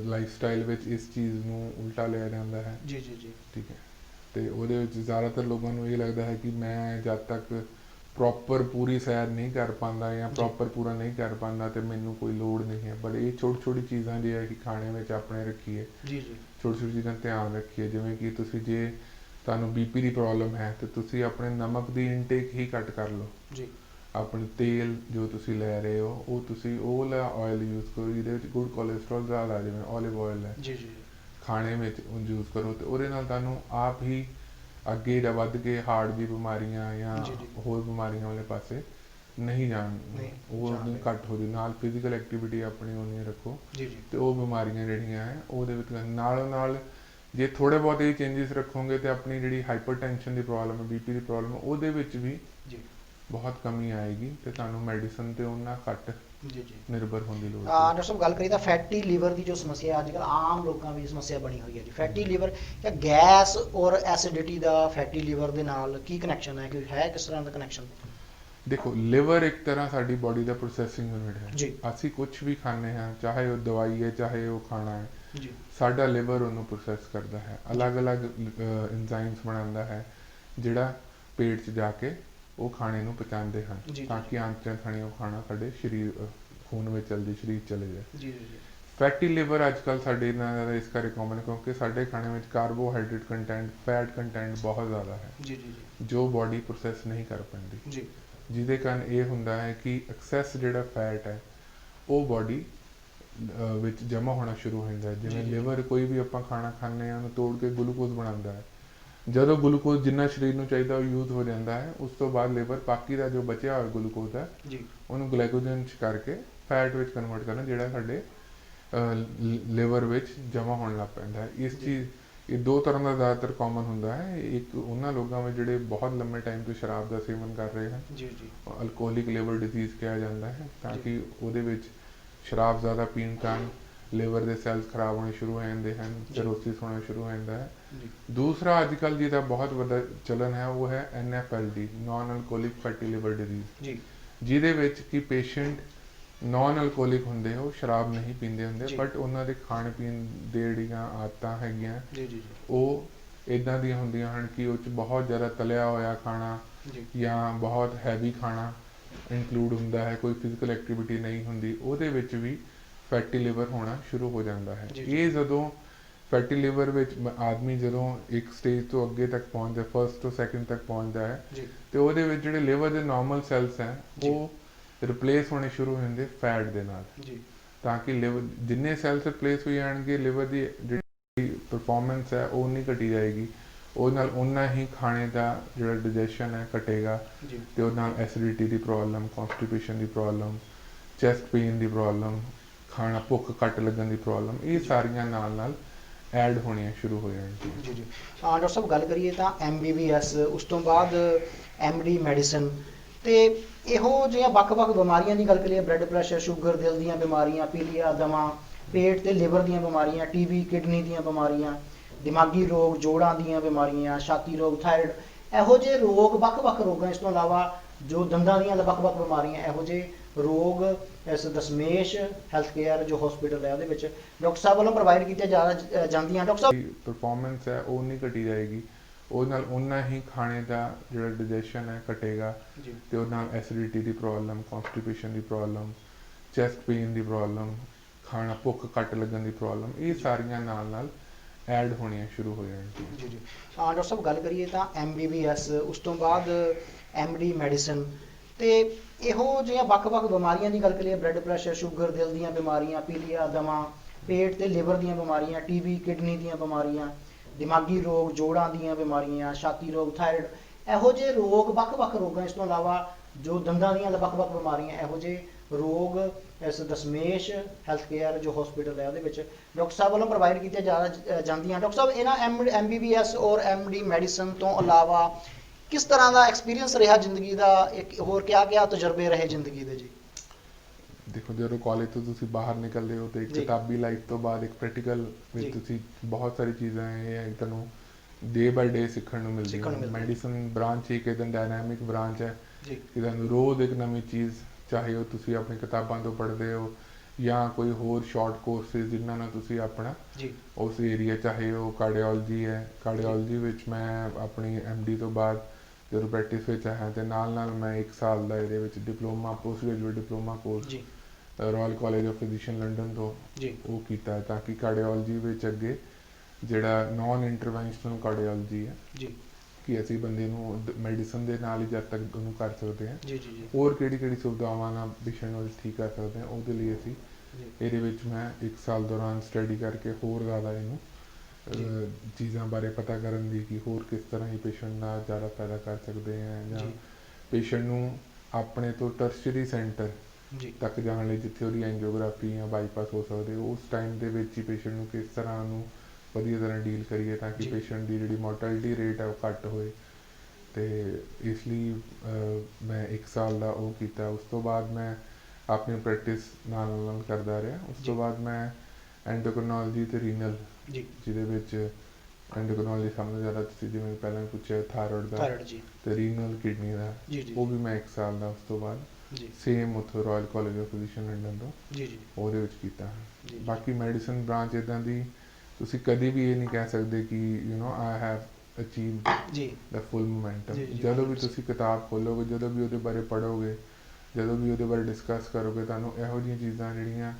ਲਾਈਫ ਸਟਾਈਲ ਵਿੱਚ ਇਸ ਚੀਜ਼ ਨੂੰ ਉਲਟਾ ਲਿਆ ਜਾਂਦਾ ਹੈ। ਠੀਕ ਹੈ, ਤੇ ਉਹਦੇ ਵਿੱਚ ਜ਼ਿਆਦਾਤਰ ਲੋਕਾਂ ਨੂੰ ਇਹ ਲੱਗਦਾ ਹੈ ਕਿ ਮੈਂ ਜਦ ਤੱਕ ਪ੍ਰੋਪਰ ਪੂਰੀ ਸੈਰ ਨਹੀਂ ਕਰ ਪਾਉਂਦਾ ਜਾਂ ਪ੍ਰੋਪਰ ਪੂਰਾ ਨਹੀਂ ਕਰ ਪਾਉਂਦਾ ਤੇ ਮੈਨੂੰ ਕੋਈ ਲੋੜ ਨਹੀਂ ਹੈ। ਬਟ ਇਹ ਛੋਟੀ ਛੋਟੀ ਚੀਜ਼ਾਂ ਜੇ ਅਸੀਂ ਖਾਣੇ ਵਿੱਚ ਆਪਣੇ ਰੱਖੀਏ, ਛੋਟੀ ਛੋਟੀ ਚੀਜ਼ਾਂ ਧਿਆਨ ਰੱਖੀਏ, ਜਿਵੇਂ ਕਿ ਤੁਸੀਂ ਜੇ ਤੁਹਾਨੂੰ BP ਦੀ ਪ੍ਰੋਬਲਮ ਹੈ ਤੇ ਤੁਸੀਂ ਆਪਣੇ ਨਮਕ ਦੀ ਇਨਟੇਕ ਹੀ ਘੱਟ ਕਰ ਲਓ। ਆਪਣੇ ਤੇਲ ਜੋ ਤੁਸੀਂ ਲੈ ਰਹੇ ਹੋ ਉਹ ਤੁਸੀਂ ਉਹ ਵਾਲਾ ਆਇਲ ਯੂਜ਼ ਕਰੋ ਜਿਹਦੇ ਵਿੱਚ ਗੁੱਡ ਕੋਲੇਸਟ੍ਰੋਲ ਜ਼ਿਆਦਾ, ਜਿਵੇਂ ਓਲਿਵ ਆਇਲ ਹੈ, ਖਾਣੇ ਵਿੱਚ ਉਹ ਯੂਜ਼ ਕਰੋ, ਤੇ ਉਹਦੇ ਨਾਲ ਤੁਹਾਨੂੰ ਆਪ ਹੀ ਅੱਗੇ ਜਾਂ ਵੱਧ ਕੇ ਹਾਰਟ ਦੀ ਬਿਮਾਰੀਆਂ ਜਾਂ ਹੋਰ ਬਿਮਾਰੀਆਂ ਵਾਲੇ ਪਾਸੇ ਨਹੀਂ ਜਾਣ, ਉਹ ਘੱਟ ਹੋ ਜਾਊ। ਨਾਲ ਫਿਜ਼ੀਕਲ ਐਕਟੀਵਿਟੀ ਆਪਣੀ ਉਨੀ ਰੱਖੋ ਤੇ ਉਹ ਬਿਮਾਰੀਆਂ ਜਿਹੜੀਆਂ ਹੈ ਉਹਦੇ ਵਿੱਚ ਨਾਲੋਂ ਨਾਲ ਜੇ ਥੋੜ੍ਹੇ ਬਹੁਤ ਇਹ ਚੇਂਜਸ ਰੱਖੋਗੇ ਤੇ ਆਪਣੀ ਜਿਹੜੀ ਹਾਈਪਰਟੈਂਸ਼ਨ ਦੀ ਪ੍ਰੋਬਲਮ ਹੈ, BP ਦੀ ਪ੍ਰੋਬਲਮ ਹੈ, ਉਹਦੇ ਵਿੱਚ ਵੀ ਬਹੁਤ ਕਮੀ ਆਏਗੀ ਤੇ ਤੁਹਾਨੂੰ ਮੈਡੀਸਨ ਤੇ ਉਹਨਾਂ ਘੱਟ ਜੀ ਜੀ ਨਿਰਭਰ ਹੋਣ ਦੀ ਲੋੜ ਸੀ। ਡਾਕਟਰ ਸਾਹਿਬ ਗੱਲ ਕਰੀਏ ਤਾਂ ਫੈਟੀ ਲੀਵਰ ਦੀ ਜੋ ਸਮੱਸਿਆ ਅੱਜ ਕੱਲ੍ਹ ਆਮ ਲੋਕਾਂ ਦੀ ਸਮੱਸਿਆ ਬਣੀ ਹੋਈ ਹੈ ਜੀ, ਫੈਟੀ ਲੀਵਰ ਜਾਂ ਗੈਸ ਔਰ ਐਸਿਡਿਟੀ ਦਾ ਫੈਟੀ ਲੀਵਰ ਦੇ ਨਾਲ ਕੀ ਕਨੈਕਸ਼ਨ ਹੈ, ਕਿ ਹੈ ਕਿਸ ਤਰ੍ਹਾਂ ਦਾ ਕਨੈਕਸ਼ਨ? ਦੇਖੋ, ਲਿਵਰ ਇੱਕ ਤਰ੍ਹਾਂ ਸਾਡੀ ਬਾਡੀ ਦਾ ਪ੍ਰੋਸੈਸਿੰਗ ਯੂਨਿਟ ਹੈ। ਜੀ ਅਸੀਂ ਕੁਝ ਵੀ ਖਾਂਦੇ ਹਾਂ, ਚਾਹੇ ਉਹ ਦਵਾਈ ਹੈ ਚਾਹੇ ਉਹ ਖਾਣਾ ਹੈ, ਜੀ ਸਾਡਾ ਲਿਵਰ ਉਹਨੂੰ ਪ੍ਰੋਸੈਸ ਕਰਦਾ ਹੈ, ਅਲੱਗ-ਅਲੱਗ ਇੰਜ਼ਾਈਮਸ ਬਣਾਉਂਦਾ ਹੈ ਜਿਹੜਾ ਪੇਟ 'ਚ ਜਾ ਕੇ ਉਹ ਖਾਣੇ ਨੂੰ ਪਚਾਉਂਦੇ ਹਨ ਜੀ, ਤਾਂ ਜੀ। ਕਿ ਆਂਤੜਿਆਂ ਥਾਣੀ ਉਹ ਖਾਣਾ ਸਾਡੇ ਸਰੀਰ ਖੂਨ ਵਿੱਚ ਚਲਦੀ ਸਰੀਰ ਚਲੇ ਜਾਏ। ਜੀ ਜੀ ਜੀ ਫੈਟੀ ਲਿਵਰ ਅੱਜ ਕੱਲ੍ਹ ਸਾਡੇ ਨਾਲ ਜ਼ਿਆਦਾ ਇਸ ਕਰਕੇ ਕਾਮਨ ਕਿਉਂਕਿ ਸਾਡੇ ਖਾਣੇ ਵਿੱਚ ਕਾਰਬੋਹਾਈਡਰੇਟ ਕੰਟੈਂਟ, ਫੈਟ ਕੰਟੈਂਟ ਬਹੁਤ ਜ਼ਿਆਦਾ ਹੈ ਜੀ ਜੀ ਜੋ ਬਾਡੀ ਪ੍ਰੋਸੈਸ ਨਹੀਂ ਕਰ ਪਾਉਂਦੀ, ਜੀ ਜਿਹਦੇ ਕਾਰਨ ਇਹ ਹੁੰਦਾ ਹੈ ਕਿ ਐਕਸੈਸ ਜਿਹੜਾ ਫੈਟ ਹੈ ਉਹ ਬਾਡੀ ਵਿੱਚ ਜਮ੍ਹਾਂ ਹੋਣਾ ਸ਼ੁਰੂ ਹੋ ਜਾਂਦਾ ਹੈ। ਜਿਵੇਂ ਜੀ। ਲਿਵਰ ਕੋਈ ਵੀ ਆਪਾਂ ਖਾਣਾ ਖਾਂਦੇ ਹਾਂ ਉਹਨੂੰ ਤੋੜ ਕੇ ਗਲੂਕੋਜ਼ ਬਣਾਉਂਦਾ ਹੈ। ਜਦੋਂ ਗਲੂਕੋਜ਼ ਜਿੰਨਾ ਸਰੀਰ ਨੂੰ ਚਾਹੀਦਾ ਉਹ ਯੂਜ਼ ਹੋ ਜਾਂਦਾ ਹੈ, ਉਸ ਤੋਂ ਬਾਅਦ ਲਿਵਰ ਬਾਕੀ ਦਾ ਜੋ ਬਚਿਆ ਹੋਇਆ ਗਲੂਕੋਜ਼ ਹੈ ਜੀ ਉਹਨੂੰ ਗਲਾਈਕੋਜਨ 'ਚ ਕਰਕੇ ਫੈਟ ਵਿੱਚ ਕਨਵਰਟ ਕਰਨਾ, ਜਿਹੜਾ ਸਾਡੇ ਲਿਵਰ ਵਿੱਚ ਜਮ੍ਹਾਂ ਹੋਣ ਲੱਗ ਪੈਂਦਾ ਹੈ। ਇਸ ਚੀਜ਼ ਇਹ ਦੋ ਤਰ੍ਹਾਂ ਦਾ ਜ਼ਿਆਦਾਤਰ ਕਾਮਨ ਹੁੰਦਾ ਹੈ। ਇੱਕ ਉਹਨਾਂ ਲੋਕਾਂ ਵਿੱਚ ਜਿਹੜੇ ਬਹੁਤ ਲੰਮੇ ਟਾਈਮ ਤੋਂ ਸ਼ਰਾਬ ਦਾ ਸੇਵਨ ਕਰ ਰਹੇ ਹਨ, ਜੀ ਜੀ ਅਲਕੋਹਲਿਕ ਲਿਵਰ ਡਿਜ਼ੀਜ਼ ਕਿਹਾ ਜਾਂਦਾ ਹੈ, ਤਾਂ ਜੀ। ਕਿ ਉਹਦੇ ਵਿੱਚ ਸ਼ਰਾਬ ਜ਼ਿਆਦਾ ਪੀਣ ਕਾਰਨ ਲਿਵਰ ਦੇ ਸੈਲਸ ਖਰਾਬ ਹੋਣੇ ਸ਼ੁਰੂ ਹੋ ਜਾਂਦੇ ਹਨ, ਜੀ। ਸਿਰੋਸਿਸ ਹੋਣਾ ਸ਼ੁਰੂ ਹੋ ਜਾਂਦਾ ਹੈ। ਜੀ ਦੂਸਰਾ ਅੱਜ ਕੱਲ੍ਹ ਜਿਹਦਾ ਬਹੁਤ ਵੱਡਾ ਚਲਨ ਹੈ ਉਹ ਹੈ NFLD, non alcoholic fatty liver disease, ਜੀ ਜਿਹਦੇ ਵਿੱਚ ਕਿ ਪੇਸ਼ੈਂਟ ਨਾਨ ਅਲਕੋਹਲਿਕ ਹੁੰਦੇ, ਉਹ ਸ਼ਰਾਬ ਨਹੀਂ ਪੀਂਦੇ ਹੁੰਦੇ, ਜੀ। ਬਟ ਉਹਨਾਂ ਦੇ ਖਾਣ ਪੀਣ ਦੇ ਜਿਹੜੀਆਂ ਆਦਤਾਂ ਹੈਗੀਆਂ ਜੀ ਜੀ ਉਹ ਇੱਦਾਂ ਦੀਆਂ ਹੁੰਦੀਆਂ ਹਨ ਕਿ ਉਹ 'ਚ ਬਹੁਤ ਜ਼ਿਆਦਾ ਤਲਿਆ ਹੋਇਆ ਖਾਣਾ ਜੀ ਜਾਂ ਬਹੁਤ ਹੈਵੀ ਖਾਣਾ ਇਨਕਲੂਡ ਹੁੰਦਾ ਹੈ, ਕੋਈ ਫਿਜ਼ੀਕਲ ਐਕਟੀਵਿਟੀ ਨਹੀਂ ਹੁੰਦੀ, ਉਹਦੇ ਵਿੱਚ ਵੀ ਫੈਟੀ ਲਿਵਰ ਹੋਣਾ ਸ਼ੁਰੂ ਹੋ ਜਾਂਦਾ ਹੈ। ਜੀ। ਇਹ ਜਦੋਂ ਫੈਟੀ ਲਿਵਰ ਵਿੱਚ ਆਦਮੀ ਜਦੋਂ ਇੱਕ ਸਟੇਜ ਤੋਂ ਅੱਗੇ ਤੱਕ ਪਹੁੰਚਦਾ, ਫਸਟ ਤੋਂ ਸੈਕਿੰਡ ਤੱਕ ਪਹੁੰਚਦਾ ਹੈ, ਜੀ ਤੇ ਉਹਦੇ ਵਿੱਚ ਜਿਹੜੇ ਲਿਵਰ ਦੇ ਨਾਰਮਲ ਸੈਲਸ ਹੈ ਜੀ। ਉਹ ਰਿਪਲੇਸ ਹੋਣੇ ਸ਼ੁਰੂ ਹੋ ਜਾਂਦੇ ਫੈਟ ਦੇ ਨਾਲ, ਜੀ ਤਾਂ ਕਿ ਲਿਵਰ ਜਿੰਨੇ ਸੈਲਸ ਰਿਪਲੇਸ ਹੋ ਜਾਣਗੇ ਲਿਵਰ ਦੀ ਜਿਹੜੀ ਪਰਫਾਰਮੈਂਸ ਹੈ ਉਹ ਨਹੀਂ ਘਟੀ ਜਾਏਗੀ, ਉਹਦੇ ਨਾਲ ਉਨਾ ਹੀ ਖਾਣੇ ਦਾ ਜਿਹੜਾ ਡਾਈਜੈਸ਼ਨ ਹੈ ਘਟੇਗਾ, ਜੀ ਤੇ ਉਹਦੇ ਨਾਲ ਐਸਿਡਿਟੀ ਦੀ ਪ੍ਰੋਬਲਮ, ਕੌਨਸਟੀਪੇਸ਼ਨ ਦੀ ਪ੍ਰੋਬਲਮ, ਚੈਸਟ ਪੇਨ ਦੀ ਪ੍ਰੋਬਲਮ, ਖਾਣਾ ਭੁੱਖ ਘੱਟ ਲੱਗਣ ਦੀ ਪ੍ਰੋਬਲਮ, ਇਹ ਸਾਰੀਆਂ ਨਾਲ ਐਡ ਹੋਣੀਆਂ ਸ਼ੁਰੂ ਹੋ ਜਾਣਗੀਆਂ। ਜੀ ਜੀ ਡਾਕਟਰ ਸਾਹਿਬ ਗੱਲ ਕਰੀਏ ਤਾਂ MBBS, ਉਸ ਤੋਂ ਬਾਅਦ MD ਮੈਡੀਸਨ, ਤੇ ਇਹੋ ਜਿਹੀਆਂ ਵੱਖ-ਵੱਖ ਬਿਮਾਰੀਆਂ ਦੀ ਗੱਲ ਕਰੀਏ, ਬਲੱਡ ਪ੍ਰੈਸ਼ਰ, ਸ਼ੂਗਰ, ਦਿਲ ਦੀਆਂ ਬਿਮਾਰੀਆਂ, ਪੀਲੀਆ, ਦਮਾ, ਪੇਟ ਤੇ ਲਿਵਰ ਦੀਆਂ ਬਿਮਾਰੀਆਂ, TB, ਕਿਡਨੀ ਦੀਆਂ ਬਿਮਾਰੀਆਂ, ਦਿਮਾਗੀ ਰੋਗ, ਜੋੜਾਂ ਦੀਆਂ ਬਿਮਾਰੀਆਂ, ਛਾਤੀ ਰੋਗ, ਥਾਇਰਾਇਡ, ਇਹੋ ਜਿਹੇ ਰੋਗ, ਵੱਖ-ਵੱਖ ਰੋਗਾਂ, ਇਸ ਤੋਂ ਇਲਾਵਾ ਜੋ ਦੰਦਾਂ ਦੀਆਂ ਵੱਖ-ਵੱਖ ਬਿਮਾਰੀਆਂ, ਇਹੋ ਜਿਹੇ ਰੋਗ ਇਸ ਦਸ਼ਮੇਸ਼ ਹੈਲਥ ਕੇਅਰ ਜੋ ਹਸਪੀਟਲ ਹੈ ਉਹਦੇ ਵਿੱਚ ਡਾਕਟਰ ਸਾਹਿਬ ਵੱਲੋਂ ਪ੍ਰੋਵਾਈਡ ਕੀਤੀਆਂ ਜਾਂਦੀਆਂ। ਡਾਕਟਰ ਸਾਹਿਬ ਪਰਫਾਰਮੈਂਸ ਹੈ ਉਹ ਨਹੀਂ ਘਟੀ ਜਾਏਗੀ, ਉਹਦੇ ਨਾਲ ਉਨਾ ਹੀ ਖਾਣੇ ਦਾ ਜਿਹੜਾ ਡਾਈਜੈਸ਼ਨ ਹੈ ਘਟੇਗਾ, ਜੀ ਤੇ ਉਹਦੇ ਨਾਲ ਐਸਿਡਿਟੀ ਦੀ ਪ੍ਰੋਬਲਮ, ਕੌਨਸਟੀਪੇਸ਼ਨ ਦੀ ਪ੍ਰੋਬਲਮ, ਚੈਸਟ ਪੇਨ ਦੀ ਪ੍ਰੋਬਲਮ, ਖਾਣਾ ਭੁੱਖ ਘੱਟ ਲੱਗਣ ਦੀ ਪ੍ਰੋਬਲਮ, ਇਹ ਸਾਰੀਆਂ ਨਾਲ ਐਡ ਹੋਣੀਆਂ ਸ਼ੁਰੂ ਹੋ ਜਾਣਗੀਆਂ। ਜੀ ਜੀ ਡਾਕਟਰ ਸਾਹਿਬ ਗੱਲ ਕਰੀਏ ਤਾਂ MBBS, ਉਸ ਤੋਂ ਬਾਅਦ MD ਮੈਡੀਸਨ, ਤੇ ਇਹੋ ਜਿਹੀਆਂ ਵੱਖ-ਵੱਖ ਬਿਮਾਰੀਆਂ ਦੀ ਗੱਲ ਕਰੀਏ, ਬਲੱਡ ਪ੍ਰੈਸ਼ਰ, ਸ਼ੂਗਰ, ਦਿਲ ਦੀਆਂ ਬਿਮਾਰੀਆਂ, ਪੀਲੀਆ, ਦਮਾ, ਪੇਟ ਤੇ ਲਿਵਰ ਦੀਆਂ ਬਿਮਾਰੀਆਂ, TB, ਕਿਡਨੀ ਦੀਆਂ ਬਿਮਾਰੀਆਂ, ਦਿਮਾਗੀ ਰੋਗ, ਜੋੜਾਂ ਦੀਆਂ ਬਿਮਾਰੀਆਂ, ਛਾਤੀ ਰੋਗ, ਥਾਇਰਾਇਡ, ਇਹੋ ਜਿਹੇ ਰੋਗ, ਵੱਖ-ਵੱਖ ਰੋਗਾਂ, ਇਸ ਤੋਂ ਇਲਾਵਾ ਜੋ ਦੰਦਾਂ ਦੀਆਂ ਵੱਖ-ਵੱਖ ਬਿਮਾਰੀਆਂ, ਇਹੋ ਜਿਹੇ ਰੋਗ ਇਸ ਦਸ਼ਮੇਸ਼ ਹੈਲਥ ਕੇਅਰ ਜੋ ਹਸਪੀਟਲ ਹੈ ਉਹਦੇ ਵਿੱਚ ਡਾਕਟਰ ਸਾਹਿਬ ਵੱਲੋਂ ਪ੍ਰੋਵਾਈਡ ਕੀਤੀਆਂ ਜਾਂਦੀਆਂ। ਡਾਕਟਰ ਸਾਹਿਬ ਇਹਨਾਂ MBBS ਔਰ MD ਮੈਡੀਸਨ ਤੋਂ ਇਲਾਵਾ ਕਿਸ ਤਰ੍ਹਾਂ ਦਾ ਐਕਸਪੀਰੀਅੰਸ ਰਿਹਾ ਜ਼ਿੰਦਗੀ ਦਾ, ਇੱਕ ਹੋਰ ਕਿਆ ਤਜਰਬੇ ਰਹੇ ਜ਼ਿੰਦਗੀ ਦੇ ਜੀ? ਦੇਖੋ, ਜਦੋਂ ਕਾਲਜ ਤੋਂ ਤੁਸੀਂ ਬਾਹਰ ਨਿਕਲਦੇ ਹੋ ਤੇ ਇੱਕ ਕਿਤਾਬੀ ਲਾਈਫ ਤੋਂ ਬਾਅਦ ਇੱਕ ਪ੍ਰੈਕਟੀਕਲ ਵਿੱਚ ਤੁਸੀਂ ਬਹੁਤ ਸਾਰੀ ਚੀਜ਼ਾਂ ਇਹ ਤੁਹਾਨੂੰ ਡੇ ਬਾਈ ਡੇ ਸਿੱਖਣ ਨੂੰ ਮਿਲਦੀਆਂ। ਮੈਡੀਸਨ ਬ੍ਰਾਂਚ ਇੱਕ ਇੱਦਾਂ ਡਾਇਨਾਮਿਕ ਬ੍ਰਾਂਚ ਹੈ ਕਿ ਤੁਹਾਨੂੰ ਰੋਜ਼ ਇੱਕ ਨਵੀਂ ਚੀਜ਼, ਚਾਹੇ ਉਹ ਤੁਸੀਂ ਆਪਣੀ ਕਿਤਾਬਾਂ ਤੋਂ ਪੜ੍ਹਦੇ ਹੋ ਜਾਂ ਕੋਈ ਹੋਰ ਸ਼ਾਰਟ ਕੋਰਸਿਸ ਜਿਨ੍ਹਾਂ ਨਾਲ ਤੁਸੀਂ ਆਪਣਾ ਉਸ ਏਰੀਆ, ਚਾਹੇ ਉਹ ਕਾਰਡੀਓਲੋਜੀ ਹੈ, ਕਾਰਡੀਓਲੋਜੀ ਵਿੱਚ ਮੈਂ ਆਪਣੀ MD ਤੋਂ ਬਾਅਦ ਜਦੋਂ ਪ੍ਰੈਕਟਿਸ ਵਿੱਚ ਆਇਆ ਤੇ ਨਾਲ ਮੈਂ 1 ਸਾਲ ਦਾ ਇਹਦੇ ਵਿੱਚ diploma, post graduate diploma course royal college of physician London ਤੋਂ ਉਹ ਕੀਤਾ, ਤਾਂ ਕਿ ਕਾਰਡੀਓਲੋਜੀ ਵਿੱਚ ਅੱਗੇ ਜਿਹੜਾ ਨਾਨ ਇੰਟਰਵੈਂਸ਼ਨਲ ਕਾਰਡੀਓਲੋਜੀ ਹੈ ਕਿ ਅਸੀਂ ਬੰਦੇ ਨੂੰ ਮੈਡੀਸਨ ਦੇ ਨਾਲ ਹੀ ਜਦ ਤੱਕ ਉਹਨੂੰ ਕਰ ਸਕਦੇ ਹਾਂ, ਹੋਰ ਕਿਹੜੀ ਸੁਵਿਧਾਵਾਂ ਨਾਲ ਪੇਸ਼ੈਂਟ ਨੂੰ ਠੀਕ ਕਰ ਸਕਦੇ ਹਾਂ, ਉਹਦੇ ਲਈ ਅਸੀਂ ਇਹਦੇ ਵਿੱਚ ਮੈਂ 1 ਸਾਲ ਦੌਰਾਨ ਸਟੱਡੀ ਕਰਕੇ ਹੋਰ ਜ਼ਿਆਦਾ ਇਹਨੂੰ ਚੀਜ਼ਾਂ ਬਾਰੇ ਪਤਾ ਕਰਨ ਦੀ ਕਿ ਹੋਰ ਕਿਸ ਤਰ੍ਹਾਂ ਹੀ ਪੇਸ਼ੈਂਟ ਨਾਲ ਜ਼ਿਆਦਾ ਫਾਇਦਾ ਕਰ ਸਕਦੇ ਹਾਂ, ਜਾਂ ਪੇਸ਼ੈਂਟ ਨੂੰ ਆਪਣੇ ਤੋਂ ਟਰਸ਼ਰੀ ਸੈਂਟਰ ਤੱਕ ਜਾਣ ਲਈ ਜਿੱਥੇ ਉਹਦੀ ਐਂਜੀਓਗ੍ਰਾਫੀ ਜਾਂ ਬਾਈਪਾਸ ਹੋ ਸਕਦੇ, ਉਸ ਟਾਈਮ ਦੇ ਵਿੱਚ ਹੀ ਪੇਸ਼ੈਂਟ ਨੂੰ ਕਿਸ ਤਰ੍ਹਾਂ ਉਹਨੂੰ ਵਧੀਆ ਤਰ੍ਹਾਂ ਡੀਲ ਕਰੀਏ ਤਾਂ ਕਿ ਪੇਸ਼ੈਂਟ ਦੀ ਜਿਹੜੀ ਮੋਰਟੈਲਿਟੀ ਰੇਟ ਹੈ ਉਹ ਘੱਟ ਹੋਏ। ਤੇ ਇਸ ਲਈ ਮੈਂ 1 ਸਾਲ ਦਾ ਉਹ ਕੀਤਾ। ਉਸ ਤੋਂ ਬਾਅਦ ਮੈਂ ਆਪਣੀ ਪ੍ਰੈਕਟਿਸ ਨਾਲ ਨਾਲ ਕਰਦਾ ਰਿਹਾ। ਉਸ ਤੋਂ ਬਾਅਦ ਮੈਂ ਐਂਡੋਕ੍ਰਿਨੋਲੋਜੀ ਤੇ ਰੀਨਲ, ਜਿਹਦੇ ਵਿੱਚ ਐਂਡੋਕ੍ਰਿਨੋਲੋਜੀ ਸਭ ਤੋਂ ਜ਼ਿਆਦਾ, ਤੁਸੀਂ ਜਿਵੇਂ ਪਹਿਲਾਂ ਪੁੱਛਿਆ ਥਾਇਰੋਇਡ ਦਾ ਤੇ ਰੀਨਲ ਕਿਡਨੀ ਦਾ, ਉਹ ਵੀ ਮੈਂ 1 ਸਾਲ ਦਾ ਉਸ ਤੋਂ ਬਾਅਦ ਸੇਮ ਉੱਥੋਂ royal college of physician London ਤੋਂ ਉਹਦੇ ਵਿੱਚ ਕੀਤਾ। ਬਾਕੀ ਮੈਡੀਸਨ ਬ੍ਰਾਂਚ ਇੱਦਾਂ ਦੀ ਤੁਸੀਂ ਕਦੇ ਵੀ ਇਹ ਨਹੀਂ ਕਹਿ ਸਕਦੇ ਕਿ I have achieved the full momentum. ਜਦੋਂ ਵੀ ਤੁਸੀਂ ਕਿਤਾਬ ਖੋਲੋਗੇ, ਜਦੋਂ ਵੀ ਉਹਦੇ ਬਾਰੇ ਪੜ੍ਹੋਗੇ, ਜਦੋਂ ਵੀ ਉਹਦੇ ਬਾਰੇ ਡਿਸਕਸ ਕਰੋਗੇ, ਤੁਹਾਨੂੰ ਇਹੋ ਜਿਹੀਆਂ ਚੀਜ਼ਾਂ ਜਿਹੜੀਆਂ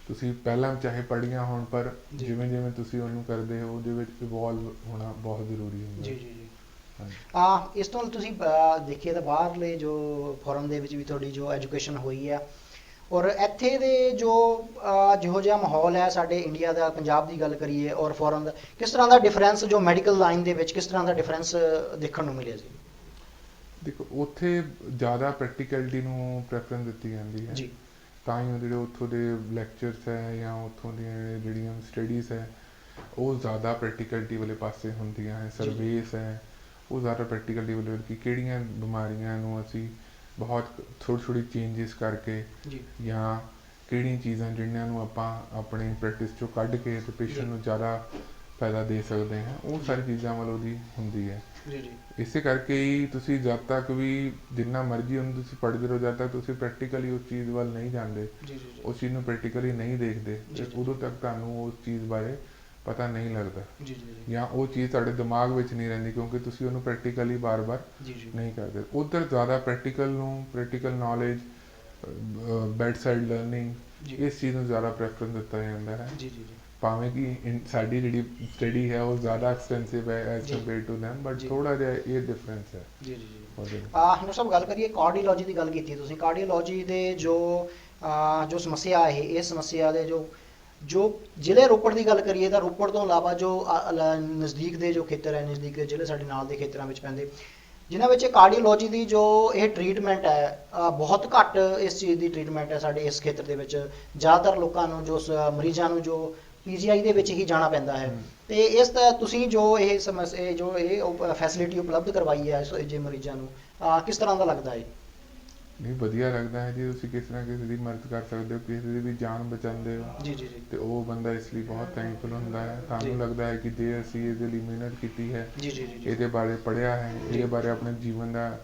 ਤੁਸੀਂ ਪਹਿਲਾਂ ਚਾਹੇ ਪੜ੍ਹੀਆਂ ਹੋਣ, ਪਰ ਜਿਵੇਂ ਜਿਵੇਂ ਤੁਸੀਂ ਉਹਨੂੰ ਕਰਦੇ ਹੋ ਉਹਦੇ ਵਿੱਚ ਇਵੋਲਵ ਹੋਣਾ ਬਹੁਤ ਜ਼ਰੂਰੀ ਹੁੰਦਾ। ਇਸ ਤੋਂ ਤੁਸੀਂ ਦੇਖੀਏ ਤਾਂ ਬਾਹਰਲੇ ਜੋ ਫੋਰਨ ਦੇ ਵਿੱਚ ਵੀ ਤੁਹਾਡੀ ਜੋ ਐਜੂਕੇਸ਼ਨ ਹੋਈ ਆ, ਔਰ ਇੱਥੇ ਦੇ ਜਿਹੋ ਜਿਹਾ ਮਾਹੌਲ ਹੈ ਸਾਡੇ ਇੰਡੀਆ ਦਾ, ਪੰਜਾਬ ਦੀ ਗੱਲ ਕਰੀਏ ਔਰ ਫੋਰਨ ਦਾ, ਕਿਸ ਤਰ੍ਹਾਂ ਦਾ ਡਿਫਰੈਂਸ ਜੋ ਮੈਡੀਕਲ ਲਾਈਨ ਦੇ ਵਿੱਚ ਕਿਸ ਤਰ੍ਹਾਂ ਦਾ ਡਿਫਰੈਂਸ ਦੇਖਣ ਨੂੰ ਮਿਲਿਆ ਜੀ? ਦੇਖੋ, ਉੱਥੇ ਜ਼ਿਆਦਾ ਪ੍ਰੈਕਟੀਕੈਲਿਟੀ ਨੂੰ ਪ੍ਰੈਫਰੈਂਸ ਦਿੱਤੀ ਜਾਂਦੀ ਹੈ, ਤਾਂ ਹੀ ਜਿਹੜੇ ਉੱਥੋਂ ਦੇ ਲੈਕਚਰਸ ਹੈ ਜਾਂ ਉੱਥੋਂ ਦੀਆਂ ਜਿਹੜੀਆਂ ਸਟੱਡੀਜ਼ ਹੈ ਉਹ ਜ਼ਿਆਦਾ ਪ੍ਰੈਕਟੀਕੈਲਿਟੀ ਵਾਲੇ ਪਾਸੇ ਹੁੰਦੀਆਂ ਹੈ। ਸਰਵੇਸ ਹੈ ਉਹ ਜ਼ਿਆਦਾ ਪ੍ਰੈਕਟੀਕੈਲਿਟੀ ਵਾਲੇ, ਕਿ ਕਿਹੜੀਆਂ ਬਿਮਾਰੀਆਂ ਨੂੰ ਅਸੀਂ ਬਹੁਤ ਥੋੜ੍ਹੀ ਚੇਂਜਿਸ ਕਰਕੇ ਜਾਂ ਕਿਹੜੀਆਂ ਚੀਜ਼ਾਂ ਜਿਹੜੀਆਂ ਨੂੰ ਆਪਾਂ ਆਪਣੀ ਪ੍ਰੈਕਟਿਸ 'ਚੋਂ ਕੱਢ ਕੇ ਤੇ ਪੇਸ਼ੈਂਟ ਨੂੰ ਜ਼ਿਆਦਾ ਫਾਇਦਾ ਦੇ ਸਕਦੇ ਹਾਂ, ਉਹ ਸਾਰੀ ਚੀਜ਼ਾਂ ਵੱਲ ਉਹਦੀ ਹੁੰਦੀ ਹੈ। ਇਸੇ ਕਰਕੇ ਹੀ ਤੁਸੀਂ ਜਦ ਤੱਕ ਵੀ ਜਿੰਨਾ ਮਰਜ਼ੀ ਉਹਨੂੰ ਤੁਸੀਂ ਪੜ੍ਹਦੇ ਰਹੋ, ਜਦ ਤੱਕ ਤੁਸੀਂ ਪ੍ਰੈਕਟੀਕਲੀ ਉਸ ਚੀਜ਼ ਵੱਲ ਨਹੀਂ ਜਾਂਦੇ, ਉਸ ਚੀਜ਼ ਨੂੰ ਪ੍ਰੈਕਟੀਕਲੀ ਨਹੀਂ ਦੇਖਦੇ, ਉਦੋਂ ਤੱਕ ਤੁਹਾਨੂੰ ਉਸ ਚੀਜ਼ ਬਾਰੇ ਪਤਾ ਨਹੀਂ ਲੱਗਦਾ ਜਾਂ ਉਹ ਚੀਜ਼ ਤੁਹਾਡੇ ਦਿਮਾਗ ਵਿੱਚ ਨਹੀਂ ਰਹਿੰਦੀ, ਕਿਉਂਕਿ ਤੁਸੀਂ ਉਹਨੂੰ ਪ੍ਰੈਕਟੀਕਲੀ ਬਾਰ-ਬਾਰ ਨਹੀਂ ਕਰਦੇ। ਉੱਧਰ ਜ਼ਿਆਦਾ practical knowledge, bedside learning, ਇਸ ਚੀਜ਼ ਨੂੰ ਜ਼ਿਆਦਾ ਪ੍ਰੈਫਰੈਂਸ ਦਿੱਤਾ ਜਾਂਦਾ ਹੈ। ਭਾਵੇਂ ਕਿ ਸਾਡੀ ਜਿਹੜੀ ਸਟੱਡੀ ਹੈ ਉਹ ਜ਼ਿਆਦਾ ਐਕਸਪੈਂਸਿਵ ਹੈ as compare to them, but ਥੋੜਾ ਜਿਹਾ ਇਹ ਡਿਫਰੈਂਸ ਹੈ। ਹੁਣ ਸਭ ਗੱਲ ਕਰੀਏ ਕਾਰਡੀਓਲੋਜੀ ਦੀ, ਗੱਲ ਕੀਤੀ ਤੁਸੀਂ। ਕਾਰਡੀਓਲੋਜੀ ਦੇ ਜੋ ਸਮੱਸਿਆ ਹੈ, ਇਹ ਸਮੱਸਿਆ ਦੇ ਜੋ ਜ਼ਿਲ੍ਹੇ ਰੋਪੜ ਦੀ ਗੱਲ ਕਰੀਏ ਤਾਂ ਰੋਪੜ ਤੋਂ ਇਲਾਵਾ ਜੋ ਨਜ਼ਦੀਕ ਦੇ ਜੋ ਖੇਤਰ ਹੈ, ਨਜ਼ਦੀਕ ਦੇ ਜ਼ਿਲ੍ਹੇ ਸਾਡੇ ਨਾਲ ਦੇ ਖੇਤਰਾਂ ਵਿੱਚ ਪੈਂਦੇ, ਜਿਨ੍ਹਾਂ ਵਿੱਚ ਕਾਰਡੀਓਲੋਜੀ ਦੀ ਜੋ ਇਹ ਟਰੀਟਮੈਂਟ ਹੈ, ਬਹੁਤ ਘੱਟ ਇਸ ਚੀਜ਼ ਦੀ ਟਰੀਟਮੈਂਟ ਹੈ ਸਾਡੇ ਇਸ ਖੇਤਰ ਦੇ ਵਿੱਚ। ਜ਼ਿਆਦਾਤਰ ਲੋਕਾਂ ਨੂੰ, ਜੋ ਮਰੀਜ਼ਾਂ ਨੂੰ, ਜੋ PGI ਦੇ ਵਿੱਚ ਹੀ ਜਾਣਾ ਪੈਂਦਾ ਹੈ। ਤੇ ਇਸ ਦਾ ਤੁਸੀਂ ਜੋ ਇਹ ਫੈਸਿਲਿਟੀ ਉਪਲਬਧ ਕਰਵਾਈ ਹੈ ਜੇ ਮਰੀਜ਼ਾਂ ਨੂੰ, ਕਿਸ ਤਰ੍ਹਾਂ ਦਾ ਲੱਗਦਾ ਹੈ? ਨਹੀਂ, ਵਧੀਆ ਲੱਗਦਾ ਹੈ ਜੀ। ਤੁਸੀਂ ਕਿਸੇ ਨਾ ਕਿਸੇ ਦੀ ਮਦਦ ਕਰ ਸਕਦੇ ਹੋ, ਕਿਸੇ ਦੀ ਵੀ ਜਾਨ ਬਚਾਉਂਦੇ ਹੋ, ਤੇ ਉਹ ਬੰਦਾ ਇਸ ਲਈ ਬਹੁਤ ਥੈਂਕਫੁਲ ਹੁੰਦਾ ਹੈ। ਤੁਹਾਨੂੰ ਲੱਗਦਾ ਹੈ ਕਿ ਜੇ ਅਸੀਂ ਇਹਦੇ ਲਈ ਮਿਹਨਤ ਕੀਤੀ ਹੈ, ਇਹਦੇ ਬਾਰੇ ਪੜ੍ਹਿਆ ਹੈ, ਇਹਦੇ ਬਾਰੇ ਆਪਣੇ ਜੀਵਨ ਦਾ